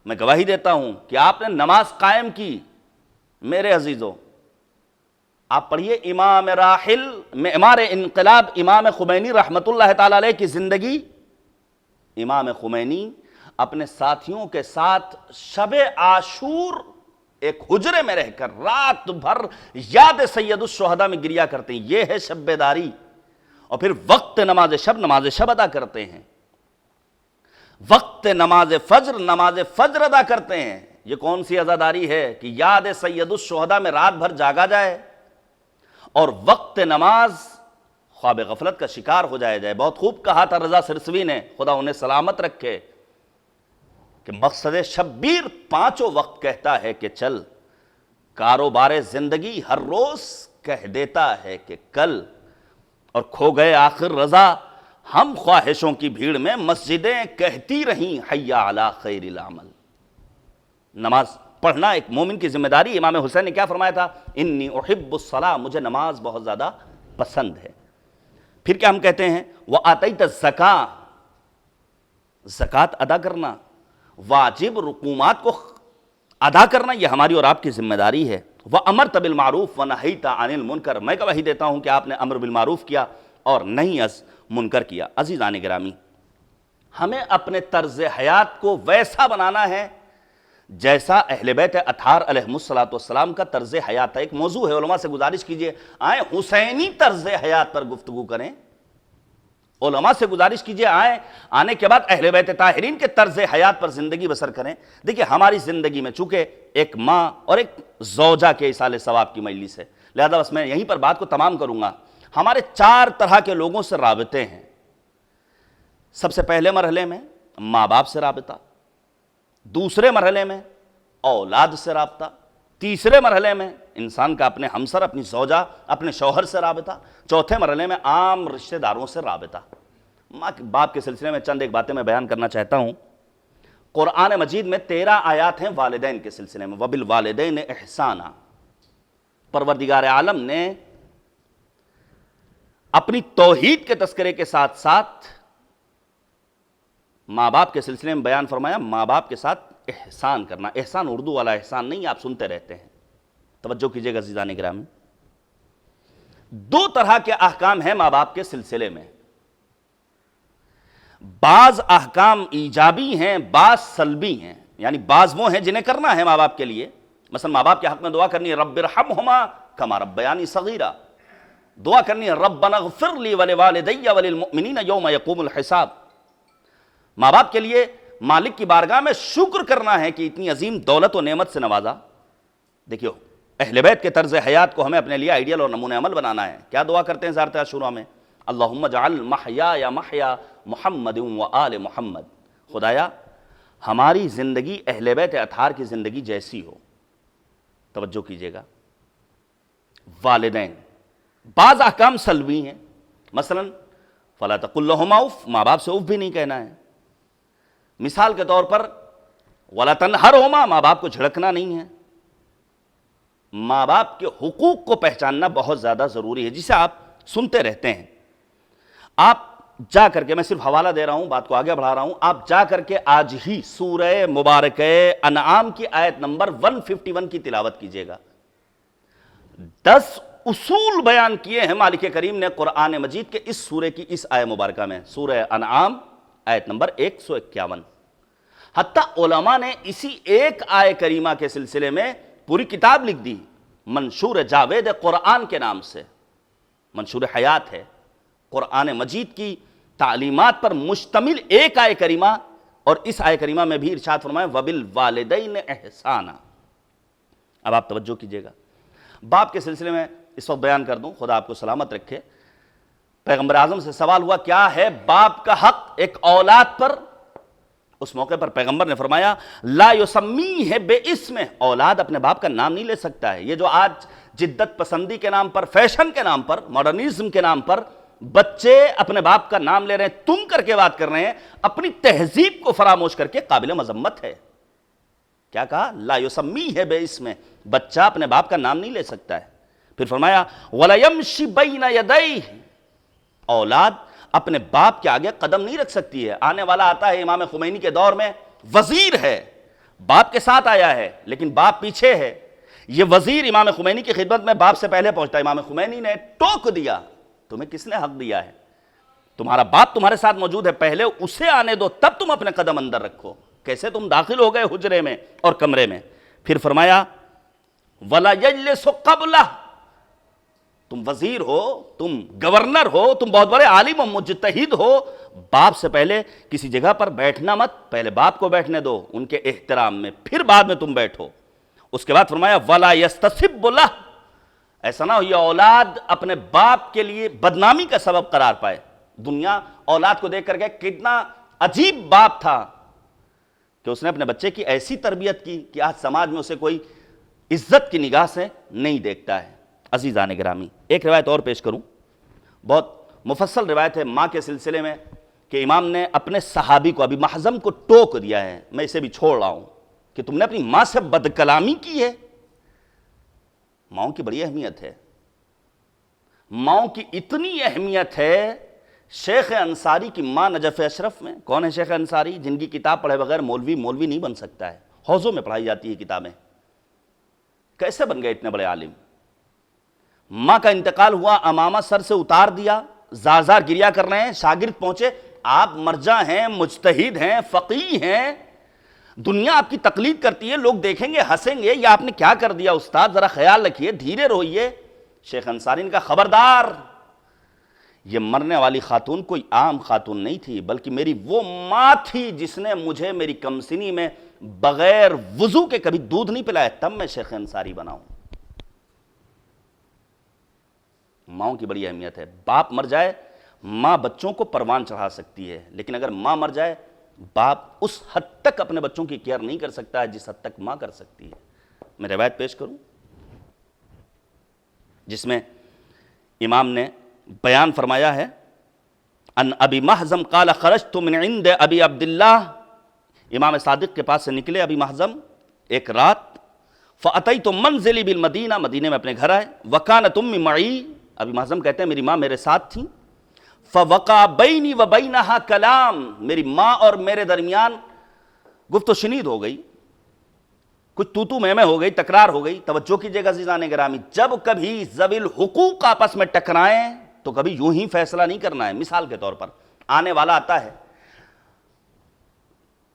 میں گواہی دیتا ہوں کہ آپ نے نماز قائم کی۔ میرے عزیزو، آپ پڑھیے امام راحل معمار انقلاب امام خمینی رحمت اللہ تعالی علیہ کی زندگی۔ امام خمینی اپنے ساتھیوں کے ساتھ شب عاشور ایک حجرے میں رہ کر رات بھر یاد سید الشہداء میں گریا کرتے ہیں، یہ ہے شب بیداری۔ اور پھر وقت نماز شب ادا کرتے ہیں، وقت نماز فجر ادا کرتے ہیں۔ یہ کون سی عزاداری ہے کہ یاد سید الشہداء میں رات بھر جاگا جائے اور وقت نماز خواب غفلت کا شکار ہو جائے۔ بہت خوب کہا تھا رضا سرسوی نے، خدا انہیں سلامت رکھے، کہ مقصد شبیر پانچوں وقت کہتا ہے کہ چل، کاروبار زندگی ہر روز کہہ دیتا ہے کہ کل، اور کھو گئے آخر رضا ہم خواہشوں کی بھیڑ میں، مسجدیں کہتی رہیں حی علی خیر العمل۔ نماز پڑھنا ایک مومن کی ذمہ داری۔ امام حسین نے کیا فرمایا تھا؟ انی احب الصلاۃ، مجھے نماز بہت زیادہ پسند ہے۔ پھر کیا ہم کہتے ہیں؟ وآتیت الزکاۃ، زکوٰۃ ادا کرنا، واجب رقومات کو ادا کرنا، یہ ہماری اور آپ کی ذمہ داری ہے۔ وَأَمَرْتَ بِالْمَعْرُوفِ وَنَهَيْتَ عَنِ الْمُنْكَرِ، میں گواہی دیتا ہوں کہ آپ نے امر بالمعروف کیا اور نہیں از منکر کیا۔ عزیزان گرامی، ہمیں اپنے طرز حیات کو ویسا بنانا ہے جیسا اہل بیت اطہار علیہم السلام کا طرز حیات ہے۔ ایک موضوع ہے، علماء سے گزارش کیجئے آئیں حسینی طرز حیات پر گفتگو کریں۔ علماء سے گزارش کیجئے آنے کے بعد اہل بیت طاہرین کے طرز حیات پر زندگی بسر کریں۔ دیکھیں ہماری زندگی میں چونکہ ایک ماں اور ایک زوجہ کے ایصال ثواب کی مجلس ہے، لہذا بس میں یہیں پر بات کو تمام کروں گا۔ ہمارے 4 طرح کے لوگوں سے رابطے ہیں۔ سب سے پہلے مرحلے میں ماں باپ سے رابطہ، دوسرے مرحلے میں اولاد سے رابطہ، تیسرے مرحلے میں انسان کا اپنے ہمسر، اپنی زوجہ، اپنے شوہر سے رابطہ، چوتھے مرحلے میں عام رشتہ داروں سے رابطہ۔ ماں باپ کے سلسلے میں چند ایک باتیں میں بیان کرنا چاہتا ہوں. قرآن مجید میں 13 آیات ہیں والدین کے سلسلے میں. وَبِالْوَالِدَيْنِ إِحْسَانًا. پروردگار عالم نے اپنی توحید کے تذکرے کے ساتھ ساتھ ماں باپ کے سلسلے میں بیان فرمایا ماں باپ کے ساتھ احسان کرنا. احسان اردو والا احسان نہیں، آپ سنتے رہتے ہیں. توجہ کیجئے گا عزیزان گرامی. 2 طرح کے احکام ہیں ماں باپ کے سلسلے میں. بعض احکام ایجابی ہیں، بعض سلبی ہیں. یعنی بعض وہ ہیں جنہیں کرنا ہے ماں باپ کے لیے. مثلا ماں باپ کے حق میں دعا کرنی ہے رب ارحمہما کما ربیانی صغیرا. دعا کرنی ہے ربنا اغفر لی ولوالدی وللمؤمنین یوم یقوم الحساب. ماں باپ کے لیے مالک کی بارگاہ میں شکر کرنا ہے کہ اتنی عظیم دولت و نعمت سے نوازا. دیکھیو اہل بیت کے طرز حیات کو ہمیں اپنے لیے آئیڈیل اور نمونہ عمل بنانا ہے. کیا دعا کرتے ہیں زیارت عاشورہ میں؟ اللہم اجعل محیا محیا محمد و آل محمد. خدایا ہماری زندگی اہل بیت اطہار کی زندگی جیسی ہو. توجہ کیجئے گا. والدین بعض احکام سلبی ہیں. مثلا فلا تقل لہما اف، ماں باپ سے اف بھی نہیں کہنا ہے. مثال کے طور پر ولا تنہرہما، ماں باپ کو جھڑکنا نہیں ہے. ماں باپ کے حقوق کو پہچاننا بہت زیادہ ضروری ہے، جسے آپ سنتے رہتے ہیں. آپ جا کر کے، میں صرف حوالہ دے رہا ہوں، بات کو آگے بڑھا رہا ہوں، آپ جا کر کے آج ہی سورہ مبارکہ انعام کی آیت نمبر 151 کی تلاوت کیجئے گا. 10 اصول بیان کیے ہیں مالک کریم نے قرآن مجید کے اس سورے کی اس آیت مبارکہ میں. سورہ انعام آیت نمبر 151. حتیٰ علماء نے اسی ایک آیت کریمہ کے سلسلے میں پوری کتاب لکھ دی، منشور جاوید قرآن کے نام سے. منشور حیات ہے. قرآن مجید کی تعلیمات پر مشتمل ایک آیت کریمہ، اور اس آیت کریمہ میں بھی ارشاد فرمایا وَبِالْوَالِدَيْنِ إِحْسَانًا. اب آپ توجہ کیجئے گا. باپ کے سلسلے میں اس وقت بیان کر دوں، خدا آپ کو سلامت رکھے. پیغمبر اعظم سے سوال ہوا کیا ہے باپ کا حق ایک اولاد پر؟ اس موقع پر پیغمبر نے فرمایا لا یسمیہ باسمہ، اولاد اپنے باپ کا نام نہیں لے سکتا ہے. یہ جو آج جدت پسندی کے نام پر، فیشن کے نام پر، ماڈرنزم کے نام پر بچے اپنے باپ کا نام لے رہے ہیں، تم کر کے بات کر رہے ہیں، اپنی تہذیب کو فراموش کر کے قابل مذمت ہے. کیا کہا؟ لا یسمیہ باسمہ، بچہ اپنے باپ کا نام نہیں لے سکتا ہے. پھر فرمایا ولا یمشی بین یدیہ، اولاد اپنے باپ کے آگے قدم نہیں رکھ سکتی ہے. آنے والا آتا ہے امام خمینی کے دور میں، وزیر ہے، باپ کے ساتھ آیا ہے لیکن باپ پیچھے ہے. یہ وزیر امام خمینی کی خدمت میں باپ سے پہلے پہنچتا ہے. امام خمینی نے ٹوک دیا تمہیں کس نے حق دیا ہے؟ تمہارا باپ تمہارے ساتھ موجود ہے، پہلے اسے آنے دو تب تم اپنے قدم اندر رکھو. کیسے تم داخل ہو گئے حجرے میں اور کمرے میں؟ پھر فرمایا وَلَا يَجْلِسُ قَبْلَهُ، تم وزیر ہو، تم گورنر ہو، تم بہت بڑے عالم و مجتہد ہو، باپ سے پہلے کسی جگہ پر بیٹھنا مت. پہلے باپ کو بیٹھنے دو ان کے احترام میں، پھر بعد میں تم بیٹھو. اس کے بعد فرمایا وَلَا يَسْتَسِبُّ لَهُ، ایسا نہ ہو یہ اولاد اپنے باپ کے لیے بدنامی کا سبب قرار پائے. دنیا اولاد کو دیکھ کر کے کتنا عجیب باپ تھا کہ اس نے اپنے بچے کی ایسی تربیت کی کہ آج سماج میں اسے کوئی عزت کی نگاہ سے نہیں دیکھتا ہے. عزیزان گرامی، ایک روایت اور پیش کروں، بہت مفصل روایت ہے ماں کے سلسلے میں کہ امام نے اپنے صحابی کو ابی محزم کو ٹوک دیا ہے. میں اسے بھی چھوڑ رہا ہوں کہ تم نے اپنی ماں سے بدکلامی کی ہے. ماؤں کی بڑی اہمیت ہے. ماؤں کی اتنی اہمیت ہے، شیخ انصاری کی ماں نجف اشرف میں، کون ہے شیخ انصاری؟ جن کی کتاب پڑھے بغیر مولوی نہیں بن سکتا ہے. حوضوں میں پڑھائی جاتی ہے کتابیں. کیسے بن گئے اتنے بڑے عالم؟ ماں کا انتقال ہوا، امامہ سر سے اتار دیا، زار زار گریا کر رہے ہیں. شاگرد پہنچے، آپ مرجع ہیں، مجتہد ہیں، فقیہ ہیں، دنیا آپ کی تقلید کرتی ہے، لوگ دیکھیں گے ہنسیں گے، یہ آپ نے کیا کر دیا استاد، ذرا خیال رکھیے، دھیرے روئیے. شیخ انصاری نے کہا خبردار، یہ مرنے والی خاتون کوئی عام خاتون نہیں تھی، بلکہ میری وہ ماں تھی جس نے مجھے میری کمسنی میں بغیر وضو کے کبھی دودھ نہیں پلایا، تب میں شیخ انصاری بنا ہوں. ماؤں کی بڑی اہمیت ہے. باپ مر جائے ماں بچوں کو پروان چڑھا سکتی ہے، لیکن اگر ماں مر جائے باپ اس حد تک اپنے بچوں کی کیئر نہیں کر سکتا ہے جس حد تک ماں کر سکتی ہے. میں روایت پیش کروں جس میں امام نے بیان فرمایا ہے ان ابی محزم قال خرجت من عند ابی عبداللہ، امام صادق کے پاس سے نکلے ابی محزم ایک رات، فاتیت منزلی بالمدینہ، مدینے میں اپنے گھر آئے، وکانت امی معی، ابی محزم کہتے ہیں میری ماں میرے ساتھ تھیں، فوقع بینی و بینہا کلام، میری ماں اور میرے درمیان گفت و شنید ہو گئی، کچھ تو میں ہو گئی، تکرار ہو گئی۔ توجہ کیجئے گا عزیزان گرامی، جب کبھی ذوی الحقوق آپس میں ٹکرائیں تو کبھی یوں ہی فیصلہ نہیں کرنا ہے۔ مثال کے طور پر آنے والا آتا ہے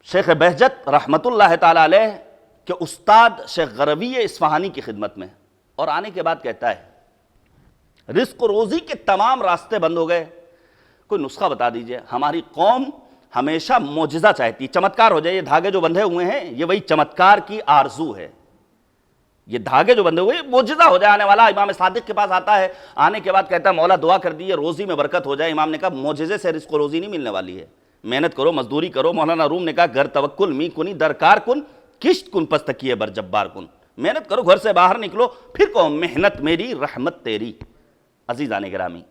شیخ بہجت رحمت اللہ تعالی علیہ کہ استاد شیخ غروی اصفہانی کی خدمت میں، اور آنے کے بعد کہتا ہے رزق و روزی کے تمام راستے بند ہو گئے، کوئی نسخہ بتا دیجئے۔ ہماری قوم ہمیشہ معجزہ چاہتی، چمتکار ہو جائے، یہ دھاگے جو بندھے ہوئے ہیں یہ وہی چمتکار کی آرزو ہے، یہ دھاگے جو بندھے ہوئے معجزہ ہو جائے آنے والا۔ امام صادق کے پاس آتا ہے، آنے کے بعد کہتا ہے مولا دعا کر دیئے روزی میں برکت ہو جائے۔ امام نے کہا معجزے سے رزق و روزی نہیں ملنے والی ہے، محنت کرو، مزدوری کرو۔ مولانا روم نے کہا گھر توکل می کنی درکار کن، کشت کن پس تکیے بر جبار کن، محنت کرو، گھر سے باہر نکلو، پھر کہو محنت میری رحمت تیری۔ عزیزان گرامی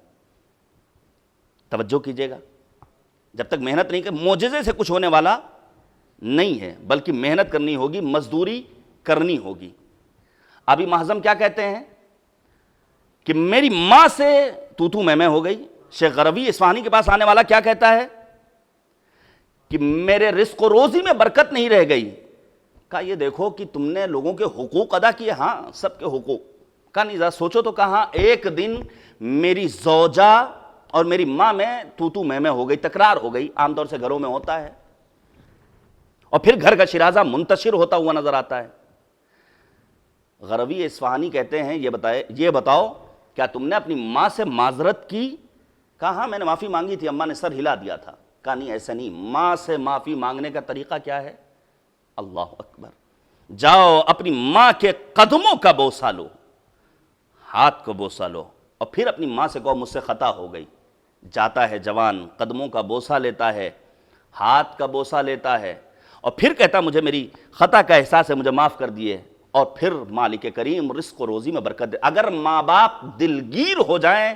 توجہ کیجئے گا، جب تک محنت نہیں کریں، معجزے سے کچھ ہونے والا نہیں ہے، بلکہ محنت کرنی ہوگی، مزدوری کرنی ہوگی۔ ابھی محزم کیا کہتے ہیں کہ میری ماں سے تو میں ہو گئی۔ شیخ غروی اصفہانی کے پاس آنے والا کیا کہتا ہے کہ میرے رزق و روزی میں برکت نہیں رہ گئی۔ کہا یہ دیکھو کہ تم نے لوگوں کے حقوق ادا کیے، ہاں سب کے حقوق، کہا نہیں ذرا سوچو تو، کہاں ایک دن میری زوجہ اور میری ماں میں تو میں ہو گئی، تکرار ہو گئی، عام طور سے گھروں میں ہوتا ہے، اور پھر گھر کا شرازہ منتشر ہوتا ہوا نظر آتا ہے۔ غروی اصفہانی کہتے ہیں یہ بتاؤ کیا تم نے اپنی ماں سے معذرت کی؟ کہا ہاں میں نے معافی مانگی تھی، اماں نے سر ہلا دیا تھا۔ کہا نہیں ایسا نہیں، ماں سے معافی مانگنے کا طریقہ کیا ہے؟ اللہ اکبر، جاؤ اپنی ماں کے قدموں کا بوسہ لو، ہاتھ کو بوسہ لو، اور پھر اپنی ماں سے کہو مجھ سے خطا ہو گئی۔ جاتا ہے جوان، قدموں کا بوسہ لیتا ہے، ہاتھ کا بوسہ لیتا ہے، اور پھر کہتا مجھے میری خطا کا احساس ہے، مجھے معاف کر دیے، اور پھر مالک کریم رزق و روزی میں برکت دے۔ اگر ماں باپ دلگیر ہو جائیں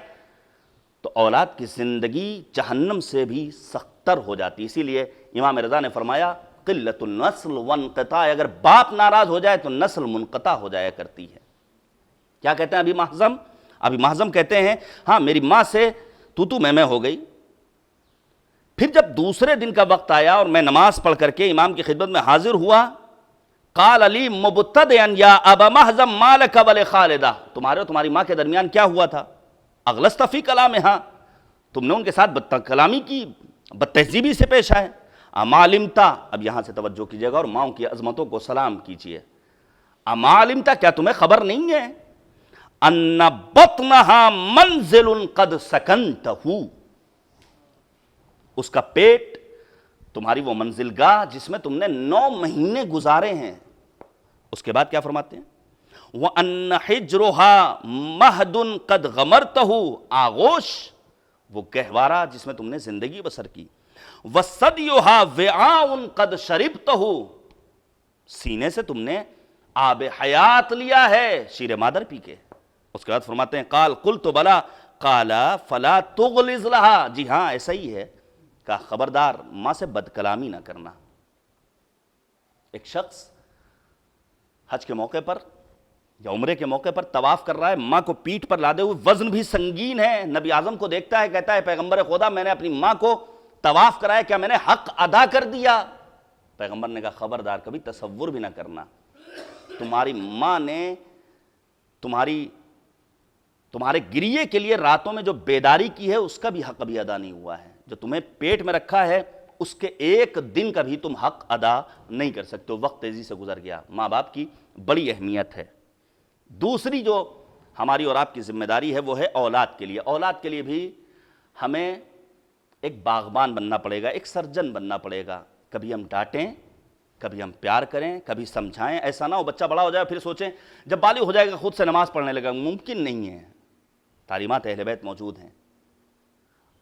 تو اولاد کی زندگی جہنم سے بھی سختر ہو جاتی۔ اسی لیے امام رضا نے فرمایا قلت النسل وانقطاع، اگر باپ ناراض ہو جائے تو نسل منقطع ہو جایا کرتی ہے۔ کیا کہتے ہیں ابھی محزم کہتے ہیں ہاں میری ماں سے تو میں ہو گئی۔ پھر جب دوسرے دن کا وقت آیا اور میں نماز پڑھ کر کے امام کی خدمت میں حاضر ہوا، قال علی مبتدئا یا ابا محزم ما لک ولخالدہ، تمہارے اور تمہاری ماں کے درمیان کیا ہوا تھا؟ اغلست فی کلامہا، تم نے ان کے ساتھ بد کلامی کی، بد تہذیبی سے پیش آئے۔ اما علمتا، اب یہاں سے توجہ کیجئے گا اور ماؤں کی عظمتوں کو سلام کیجئے۔ اما علمتا، کیا تمہیں خبر نہیں ہے ان بطنہا منزل قد سکنتہ، اس کا پیٹ تمہاری وہ منزل گاہ جس میں تم نے 9 مہینے گزارے ہیں۔ اس کے بعد کیا فرماتے ہیں؟ وَأَنَّ حِجْرُهَا مَهْدٌ قَدْ غَمَرْتَهُ، آغوش وہ گہوارہ جس میں تم نے زندگی بسر کی۔ وَصَدْيُهَا وِعَاءٌ قَدْ شَرِبْتَهُ، سینے سے تم نے آب حیات لیا ہے شیر مادر پی کے۔ اس کے بعد فرماتے ہیں قال قلت بلا قال فلا تغلظ لها، جی ہاں ایسا ہی ہے، کہا خبردار ماں سے بد کلامی نہ کرنا۔ ایک شخص حج کے موقع پر یا عمرے کے موقع پر طواف کر رہا ہے، ماں کو پیٹھ پر لادے ہوئے، وزن بھی سنگین ہے، نبی اعظم کو دیکھتا ہے، کہتا ہے پیغمبر خدا میں نے اپنی ماں کو طواف کرایا، کیا میں نے حق ادا کر دیا؟ پیغمبر نے کہا خبردار کبھی تصور بھی نہ کرنا، تمہاری ماں نے تمہارے گریے کے لیے راتوں میں جو بیداری کی ہے اس کا بھی حق ابھی ادا نہیں ہوا ہے، جو تمہیں پیٹ میں رکھا ہے اس کے ایک دن کا بھی تم حق ادا نہیں کر سکتے۔ وقت تیزی سے گزر گیا۔ ماں باپ کی بڑی اہمیت ہے۔ دوسری جو ہماری اور آپ کی ذمہ داری ہے وہ ہے اولاد کے لیے۔ اولاد کے لیے بھی ہمیں ایک باغبان بننا پڑے گا، ایک سرجن بننا پڑے گا۔ کبھی ہم ڈانٹیں، کبھی ہم پیار کریں، کبھی سمجھائیں۔ ایسا نہ ہو بچہ بڑا ہو جائے پھر سوچیں جب بالغ ہو جائے گا خود سے نماز پڑھنے لگا، ممکن نہیں ہے۔ تعلیمات اہل بیت موجود ہیں،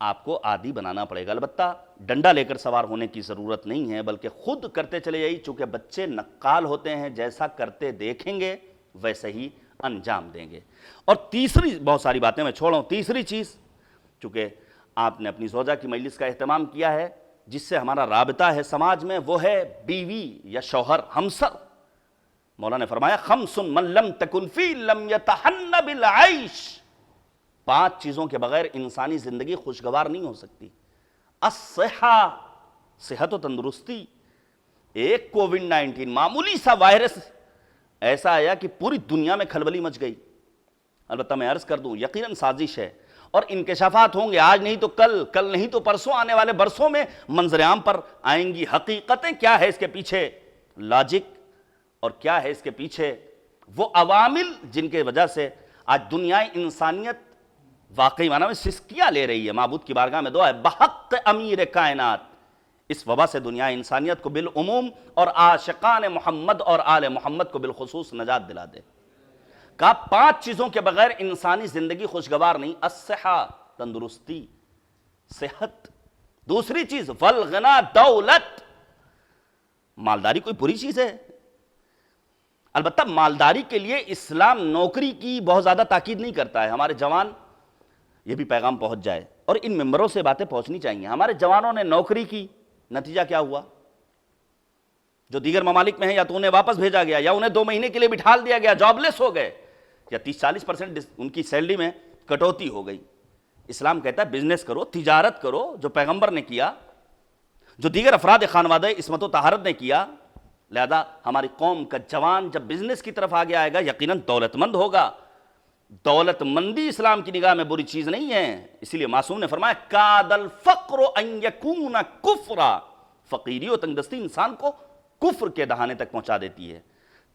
آپ کو عادی بنانا پڑے گا۔ البتہ ڈنڈا لے کر سوار ہونے کی ضرورت نہیں ہے، بلکہ خود کرتے چلے جائیے، چونکہ بچے نقال ہوتے ہیں، جیسا کرتے دیکھیں گے ویسے ہی انجام دیں گے۔ اور تیسری، بہت ساری باتیں میں چھوڑا ہوں، تیسری چیز چونکہ آپ نے اپنی زوجہ کی مجلس کا اہتمام کیا ہے، جس سے ہمارا رابطہ ہے سماج میں، وہ ہے بیوی یا شوہر، ہمسر۔ مولا نے فرمایا خمس من لم تکن فی لم یتحن بالعیش، 5 چیزوں کے بغیر انسانی زندگی خوشگوار نہیں ہو سکتی۔ الصحہ، صحت و تندرستی۔ ایک کووڈ-19 معمولی سا وائرس ایسا آیا کہ پوری دنیا میں کھلبلی مچ گئی۔ البتہ میں عرض کر دوں یقیناً سازش ہے اور انکشافات ہوں گے، آج نہیں تو کل، کل نہیں تو پرسوں، آنے والے برسوں میں منظر عام پر آئیں گی حقیقتیں۔ کیا ہے اس کے پیچھے لاجک اور کیا ہے اس کے پیچھے وہ عوامل جن کے وجہ سے آج دنیا انسانیت واقعی معنی میں سسکیاں لے رہی ہے۔ معبود کی بارگاہ میں دعا ہے بحق امیر کائنات اس وبا سے دنیا انسانیت کو بالعموم اور عاشقان محمد اور آل محمد کو بالخصوص نجات دلا دے۔ کہا 5 چیزوں کے بغیر انسانی زندگی خوشگوار نہیں۔ الصحہ، تندرستی، صحت۔ دوسری چیز والغنا، دولت۔ مالداری کوئی بری چیز ہے؟ البتہ مالداری کے لیے اسلام نوکری کی بہت زیادہ تاکید نہیں کرتا ہے۔ ہمارے جوان، یہ بھی پیغام پہنچ جائے اور ان ممبروں سے باتیں پہنچنی چاہیے، ہمارے جوانوں نے نوکری کی، نتیجہ کیا ہوا؟ جو دیگر ممالک میں ہیں یا تو انہیں واپس بھیجا گیا یا انہیں 2 مہینے کے لیے بٹھال دیا گیا، جاب لیس ہو گئے، یا 30-40% ان کی سیلری میں کٹوتی ہو گئی۔ اسلام کہتا ہے بزنس کرو، تجارت کرو، جو پیغمبر نے کیا، جو دیگر افراد خانوادہ عصمت و طہارت نے کیا۔ لہذا ہماری قوم کا جوان جب بزنس کی طرف آگے آئے گا یقیناً دولت مند ہوگا۔ دولت مندی اسلام کی نگاہ میں بری چیز نہیں ہے، اسی لیے معصوم نے فرمایا کاد الفقر ان یکون کفرا، فقیری و تنگدستی انسان کو کفر کے دہانے تک پہنچا دیتی ہے۔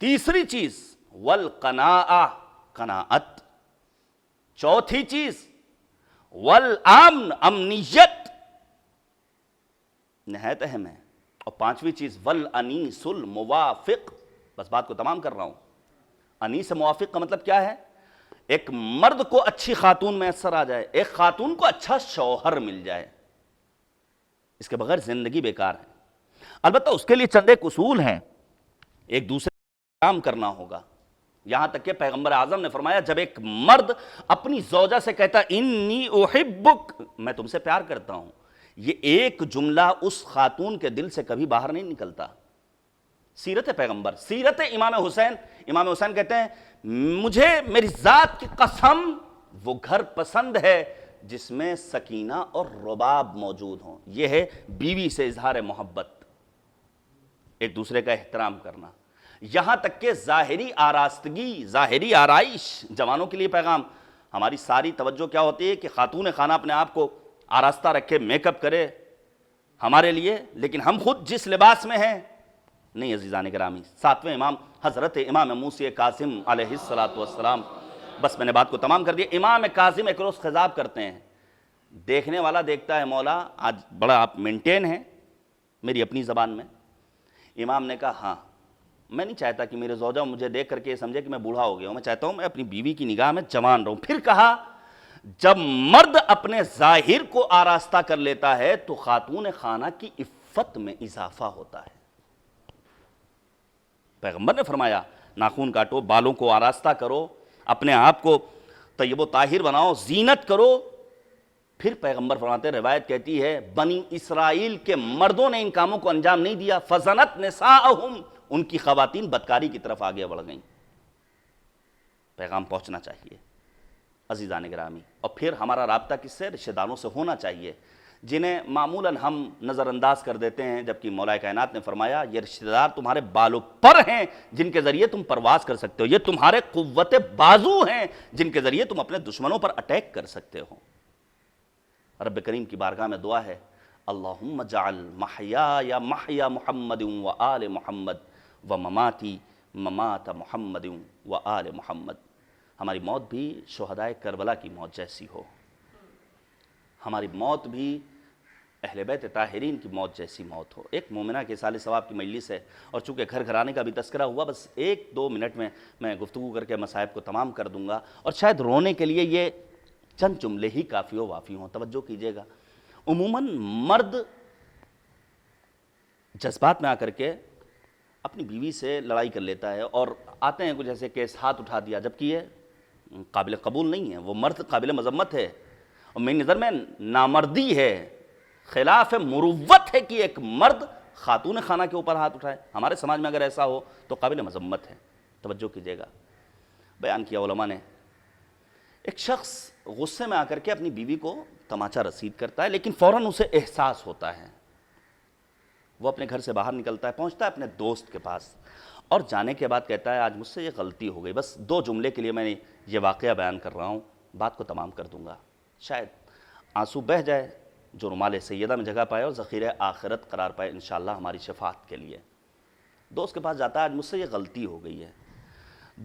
تیسری چیز والقناعہ، قناعت۔ چوتھی چیز والامن، امنیت، نہایت اہم ہے۔ اور 5ویں چیز والانیس الموافق۔ بس بات کو تمام کر رہا ہوں۔ انیس موافق کا مطلب کیا ہے؟ ایک مرد کو اچھی خاتون میسر آ جائے، ایک خاتون کو اچھا شوہر مل جائے، اس کے بغیر زندگی بیکار ہے۔ البتہ اس کے لیے چند ایک اصول ہیں، ایک دوسرے کا کام کرنا ہوگا۔ یہاں تک کہ پیغمبر اعظم نے فرمایا جب ایک مرد اپنی زوجہ سے کہتا انی احبک، میں تم سے پیار کرتا ہوں، یہ ایک جملہ اس خاتون کے دل سے کبھی باہر نہیں نکلتا۔ سیرت پیغمبر، سیرت امام حسین، امام حسین کہتے ہیں مجھے میری ذات کی قسم وہ گھر پسند ہے جس میں سکینہ اور رباب موجود ہوں۔ یہ ہے بیوی سے اظہار محبت، ایک دوسرے کا احترام کرنا، یہاں تک کہ ظاہری آراستگی، ظاہری آرائش۔ جوانوں کے لیے پیغام، ہماری ساری توجہ کیا ہوتی ہے کہ خاتون خانہ اپنے آپ کو آراستہ رکھے، میک اپ کرے ہمارے لیے، لیکن ہم خود جس لباس میں ہیں نہیں۔ عزیزان گرامی، 7ویں امام حضرت امام موسی کاظم علیہ السلام، بس میں نے بات کو تمام کر دیا۔ امام کاظم ایک روز خطاب کرتے ہیں، دیکھنے والا دیکھتا ہے مولا آج بڑا آپ مینٹین ہیں، میری اپنی زبان میں۔ امام نے کہا ہاں، میں نہیں چاہتا کہ میرے زوجہ مجھے دیکھ کر کے یہ سمجھے کہ میں بوڑھا ہو گیا ہوں، میں چاہتا ہوں میں اپنی بیوی کی نگاہ میں جوان رہوں۔ پھر کہا جب مرد اپنے ظاہر کو آراستہ کر لیتا ہے تو خاتون خانہ کی عفت میں اضافہ ہوتا ہے۔ پیغمبر نے فرمایا ناخن کاٹو، بالوں کو آراستہ کرو، اپنے آپ کو طیب و طاہر بناؤ، زینت کرو۔ پھر پیغمبر فرماتے ہیں، روایت کہتی ہے بنی اسرائیل کے مردوں نے ان کاموں کو انجام نہیں دیا، فزنت نساءہم، ان کی خواتین بدکاری کی طرف آگے بڑھ گئیں۔ پیغام پہنچنا چاہیے عزیزان گرامی۔ اور پھر ہمارا رابطہ کس سے؟ رشتہ داروں سے ہونا چاہیے، جنہیں معمولاً ہم نظر انداز کر دیتے ہیں، جبکہ مولا کائنات نے فرمایا یہ رشتہ دار تمہارے بالوں پر ہیں جن کے ذریعے تم پرواز کر سکتے ہو، یہ تمہارے قوت بازو ہیں جن کے ذریعے تم اپنے دشمنوں پر اٹیک کر سکتے ہو۔ رب کریم کی بارگاہ میں دعا ہے اللہم اجعل محیایا محیا محمد و آل محمد و مماتی ممات محمد و آل محمد، ہماری موت بھی شہدائے کربلا کی موت جیسی ہو، ہماری موت بھی اہل بیت طاہرین کی موت جیسی موت ہو۔ ایک مومنہ کے سال ثواب کی مجلس ہے اور چونکہ گھر گھرانے کا بھی تذکرہ ہوا، بس 1-2 منٹ میں گفتگو کر کے مصائب کو تمام کر دوں گا، اور شاید رونے کے لیے یہ چند جملے ہی کافی و وافی ہوں، توجہ کیجئے گا۔ عموماً مرد جذبات میں آ کر کے اپنی بیوی سے لڑائی کر لیتا ہے اور آتے ہیں کچھ ایسے کیس، ہاتھ اٹھا دیا، جبکہ یہ قابل قبول نہیں ہے، وہ مرد قابل مذمت ہے اور میری نظر میں نامردی ہے، خلاف مروت ہے کہ ایک مرد خاتون خانہ کے اوپر ہاتھ اٹھائے۔ ہمارے سماج میں اگر ایسا ہو تو قابل مذمت ہے۔ توجہ کیجیے گا، بیان کیا علماء نے، ایک شخص غصے میں آ کر کے اپنی بیوی کو تماچا رسید کرتا ہے، لیکن فوراً اسے احساس ہوتا ہے، وہ اپنے گھر سے باہر نکلتا ہے، پہنچتا ہے اپنے دوست کے پاس، اور جانے کے بعد کہتا ہے آج مجھ سے یہ غلطی ہو گئی، بس 2 جملے کے لیے میں یہ واقعہ بیان کر رہا ہوں، بات کو تمام کر دوں گا، شاید آنسو بہہ جائے، جو رمال سیدہ میں جگہ پائے اور ذخیرہ آخرت قرار پائے انشاءاللہ ہماری شفاعت کے لیے۔ دوست کے پاس جاتا ہے، آج مجھ سے یہ غلطی ہو گئی ہے۔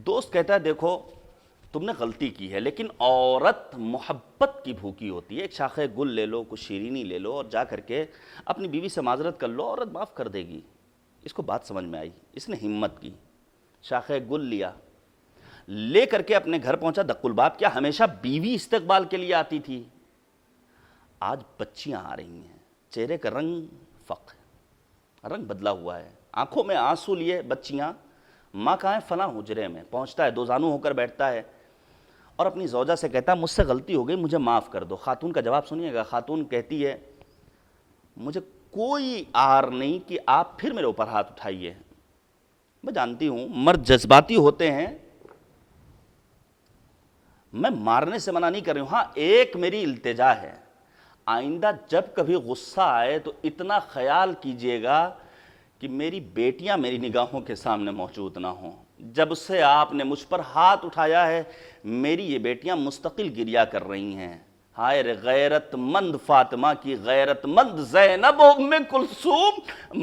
دوست کہتا ہے دیکھو تم نے غلطی کی ہے، لیکن عورت محبت کی بھوکی ہوتی ہے، ایک شاخہ گل لے لو، کچھ شیرینی لے لو اور جا کر کے اپنی بیوی سے معذرت کر لو، عورت معاف کر دے گی۔ اس کو بات سمجھ میں آئی، اس نے ہمت کی، شاخہ گل لیا، لے کر کے اپنے گھر پہنچا۔ دق الباب، کیا ہمیشہ بیوی استقبال کے لیے آتی تھی؟ آج بچیاں آ رہی ہیں، چہرے کا رنگ فق ہے، رنگ بدلا ہوا ہے، آنکھوں میں آنسو لیے بچیاں، ماں کہاں ہے؟ فلاں حجرے میں۔ پہنچتا ہے، 2 زانو ہو کر بیٹھتا ہے اور اپنی زوجہ سے کہتا ہے مجھ سے غلطی ہو گئی، مجھے معاف کر دو۔ خاتون کا جواب سنیے گا، خاتون کہتی ہے مجھے کوئی آر نہیں کہ آپ پھر میرے اوپر ہاتھ اٹھائیے، میں جانتی ہوں مرد جذباتی ہوتے ہیں، میں مارنے سے منع نہیں کر رہی ہوں، ہاں ایک میری التجا ہے، آئندہ جب کبھی غصہ آئے تو اتنا خیال کیجئے گا کہ میری بیٹیاں میری نگاہوں کے سامنے موجود نہ ہوں۔ جب سے آپ نے مجھ پر ہاتھ اٹھایا ہے میری یہ بیٹیاں مستقل گریا کر رہی ہیں، ہائے رے غیرت مند فاطمہ کی غیرت مند زینب و ام کلثوم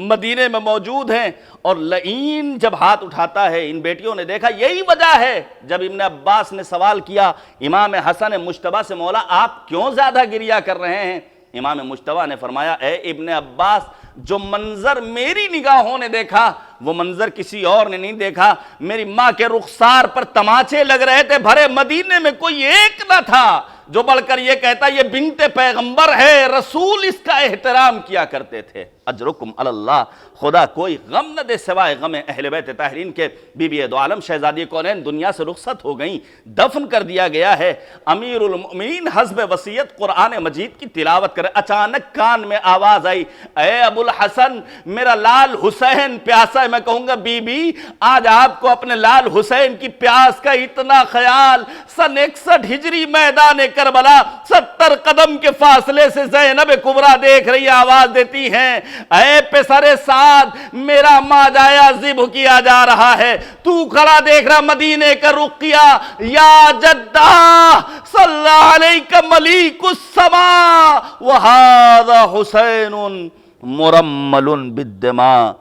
مدینے میں موجود ہیں۔ اور لعین جب ہاتھ اٹھاتا ہے، ان بیٹیوں نے دیکھا، یہی وجہ ہے جب ابن عباس نے سوال کیا امام حسن مجتبیٰ سے، مولا آپ کیوں زیادہ گریا کر رہے ہیں؟ امام مجتبیٰ نے فرمایا اے ابن عباس، جو منظر میری نگاہوں نے دیکھا وہ منظر کسی اور نے نہیں دیکھا۔ میری ماں کے رخسار پر تماچے لگ رہے تھے، بھرے مدینے میں کوئی ایک نہ تھا جو بڑھ کر یہ کہتا یہ بنت پیغمبر ہے، رسول اس کا احترام کیا کرتے تھے۔ اجرکم علی اللہ، خدا کوئی غم نہ دے سوائے غم اہل بیت طاہرین کے۔ بی بی دو عالم شہزادی کونین دنیا سے رخصت ہو گئیں، دفن کر دیا گیا ہے۔ امیر المؤمنین حسب وصیت قرآن مجید کی تلاوت کرے، اچانک کان میں آواز آئی اے ابو الحسن، میرا لال حسین پیاسا ہے۔ میں کہوں گا بی بی آج آپ کو اپنے لال حسین کی پیاس کا اتنا خیال؟ سن 61 ہجری میدان کربلا 70 قدم کے فاصلے سے زینب کبریٰ دیکھ رہی، آواز دیتی ہیں اے پسر سعد، میرا ماجایا ذبح کیا جا رہا ہے، تو کھڑا دیکھ رہا، مدینے کا رخ کیا، یا جدہ صلی علیک ملیک السماء وہذا حسین مرمل بالدماء۔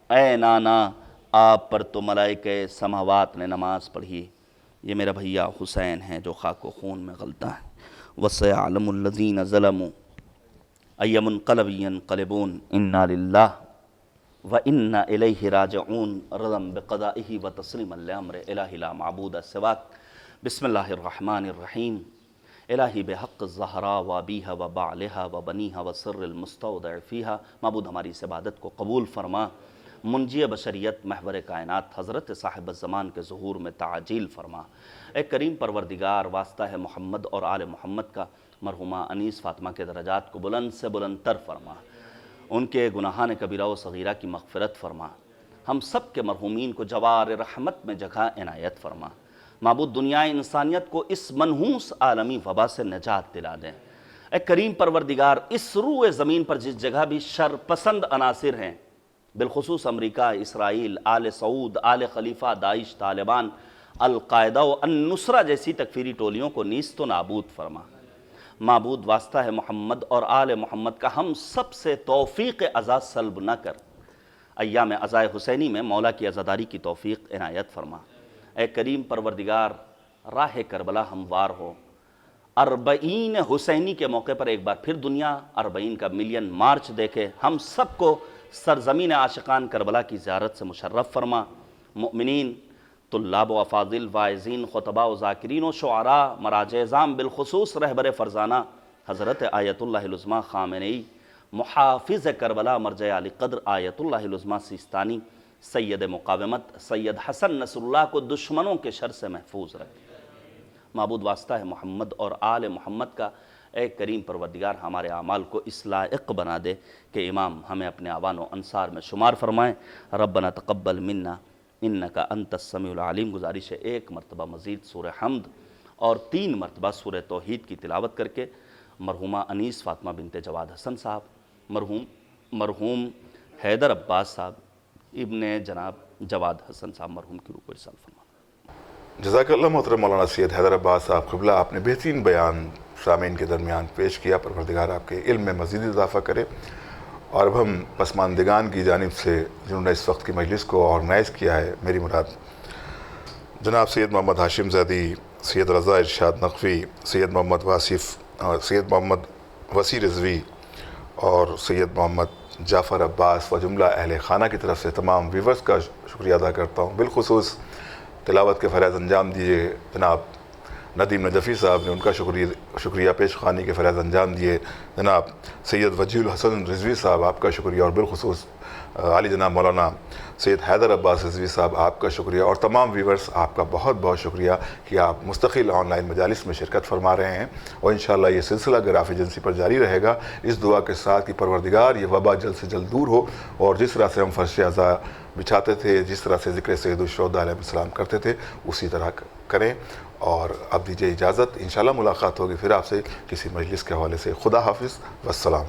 اے نانا، آپ پر تو ملائکہ سماوات نے نماز پڑھی، یہ میرا بھیا حسین ہے جو خاک و خون میں غلطہ ہے۔ وَسَيَعْلَمُ الَّذِينَ ظَلَمُوا أَيَّ مُنْقَلَبٍ يَنْقَلِبُونَ إِنَّا لِلَّهِ وَإِنَّا إِلَيْهِ رَاجِعُونَ رَضًا بِقَضَائِهِ وَتَسْلِيمًا لِأَمْرِ إِلَٰهِ لَا مَعْبُودَ سِوَاكَ بسم اللہ الرحمن الرحیم۔ الہی بحق الزہراء وابیہا وبعلہا وبنیہا وسر المستودع فیہا، معبود ہماری اس عبادت کو قبول فرما، منجی بشریت محور کائنات حضرت صاحب الزمان کے ظہور میں تعجیل فرما۔ اے کریم پروردگار، واسطہ ہے محمد اور آل محمد کا، مرحومہ انیس فاطمہ کے درجات کو بلند سے بلند تر فرما، ان کے گناہان کبیرہ و صغیرہ کی مغفرت فرما، ہم سب کے مرحومین کو جوار رحمت میں جگہ عنایت فرما۔ معبود دنیا انسانیت کو اس منحوس عالمی وبا سے نجات دلا دیں۔ اے کریم پروردگار، اس روئے زمین پر جس جگہ بھی شر پسند عناصر ہیں، بالخصوص امریکہ، اسرائیل، آل سعود، آل خلیفہ، داعش، طالبان، القاعدہ و النصرہ جیسی تکفیری ٹولیوں کو نیست و نابود فرما۔ معبود واسطہ ہے محمد اور آل محمد کا، ہم سب سے توفیق عزا سلب نہ کر، ایام عزائے حسینی میں مولا کی عزاداری کی توفیق عنایت فرما۔ اے کریم پروردگار، راہ کربلا ہموار ہو، 40 حسینی کے موقع پر ایک بار پھر دنیا 40 کا ملین مارچ دیکھے، ہم سب کو سرزمین عاشقان کربلا کی زیارت سے مشرف فرما۔ مؤمنین، طلاب و افاضل، واعظین، خطباء و ذاکرین و شعراء، مراجع اعظام، بالخصوص رہبر فرزانہ حضرت آیت اللہ العظمیٰ خامنئی، محافظ کربلا مرجع علی قدر آیت اللہ العظمیٰ سیستانی، سید مقاومت سید حسن نصر اللہ کو دشمنوں کے شر سے محفوظ رکھ۔ معبود واسطہ ہے محمد اور آل محمد کا، اے کریم پروردگار ہمارے اعمال کو اس لائق بنا دے کہ امام ہمیں اپنے اعوان و انصار میں شمار فرمائیں۔ ربنا تقبل منا انکا انت السمیع العلیم۔ گزارش ہے ایک مرتبہ مزید سورہ حمد اور 3 مرتبہ سورہ توحید کی تلاوت کر کے مرحومہ انیس فاطمہ بنت جواد حسن صاحب، مرحوم حیدر عباس صاحب، ابن جناب جواد حسن صاحب مرحوم کی روح کو ارسال فرما۔ جزاک اللہ محترم مولانا سید حیدر عباس صاحب قبلہ، آپ نے بہترین بیان سامعین کے درمیان پیش کیا۔ پروردگار آپ کے علم میں مزید اضافہ کرے۔ اور اب ہم پسماندگان کی جانب سے جنہوں نے اس وقت کی مجلس کو آرگنائز کیا ہے، میری مراد جناب سید محمد ہاشم زیدی، سید رضا ارشاد نقوی، سید محمد واصف، سید محمد وسیع رضوی اور سید محمد جعفر عباس و جملہ اہل خانہ کی طرف سے تمام ویورز کا شکریہ ادا کرتا ہوں۔ بالخصوص تلاوت کے فرائض انجام دیے جناب ندیم نجفی صاحب نے، ان کا شکریہ پیش خوانی کے فرائض انجام دیے جناب سید وجیہ الحسن رضوی صاحب، آپ کا شکریہ، اور بالخصوص عالی جناب مولانا سید حیدر عباس رضوی صاحب، آپ کا شکریہ، اور تمام ویورز آپ کا بہت بہت شکریہ کہ آپ مستقل آن لائن مجالس میں شرکت فرما رہے ہیں، اور انشاءاللہ یہ سلسلہ گراف ایجنسی پر جاری رہے گا، اس دعا کے ساتھ کہ پروردگار یہ وبا جلد سے جلد دور ہو، اور جس طرح سے ہم فرش اعضاء بچھاتے تھے، جس طرح سے ذکر سید الشہداء علیہ السلام کرتے تھے، اسی طرح کریں۔ اور اب دیجیے اجازت، انشاءاللہ ملاقات ہوگی پھر آپ سے کسی مجلس کے حوالے سے۔ خدا حافظ والسلام۔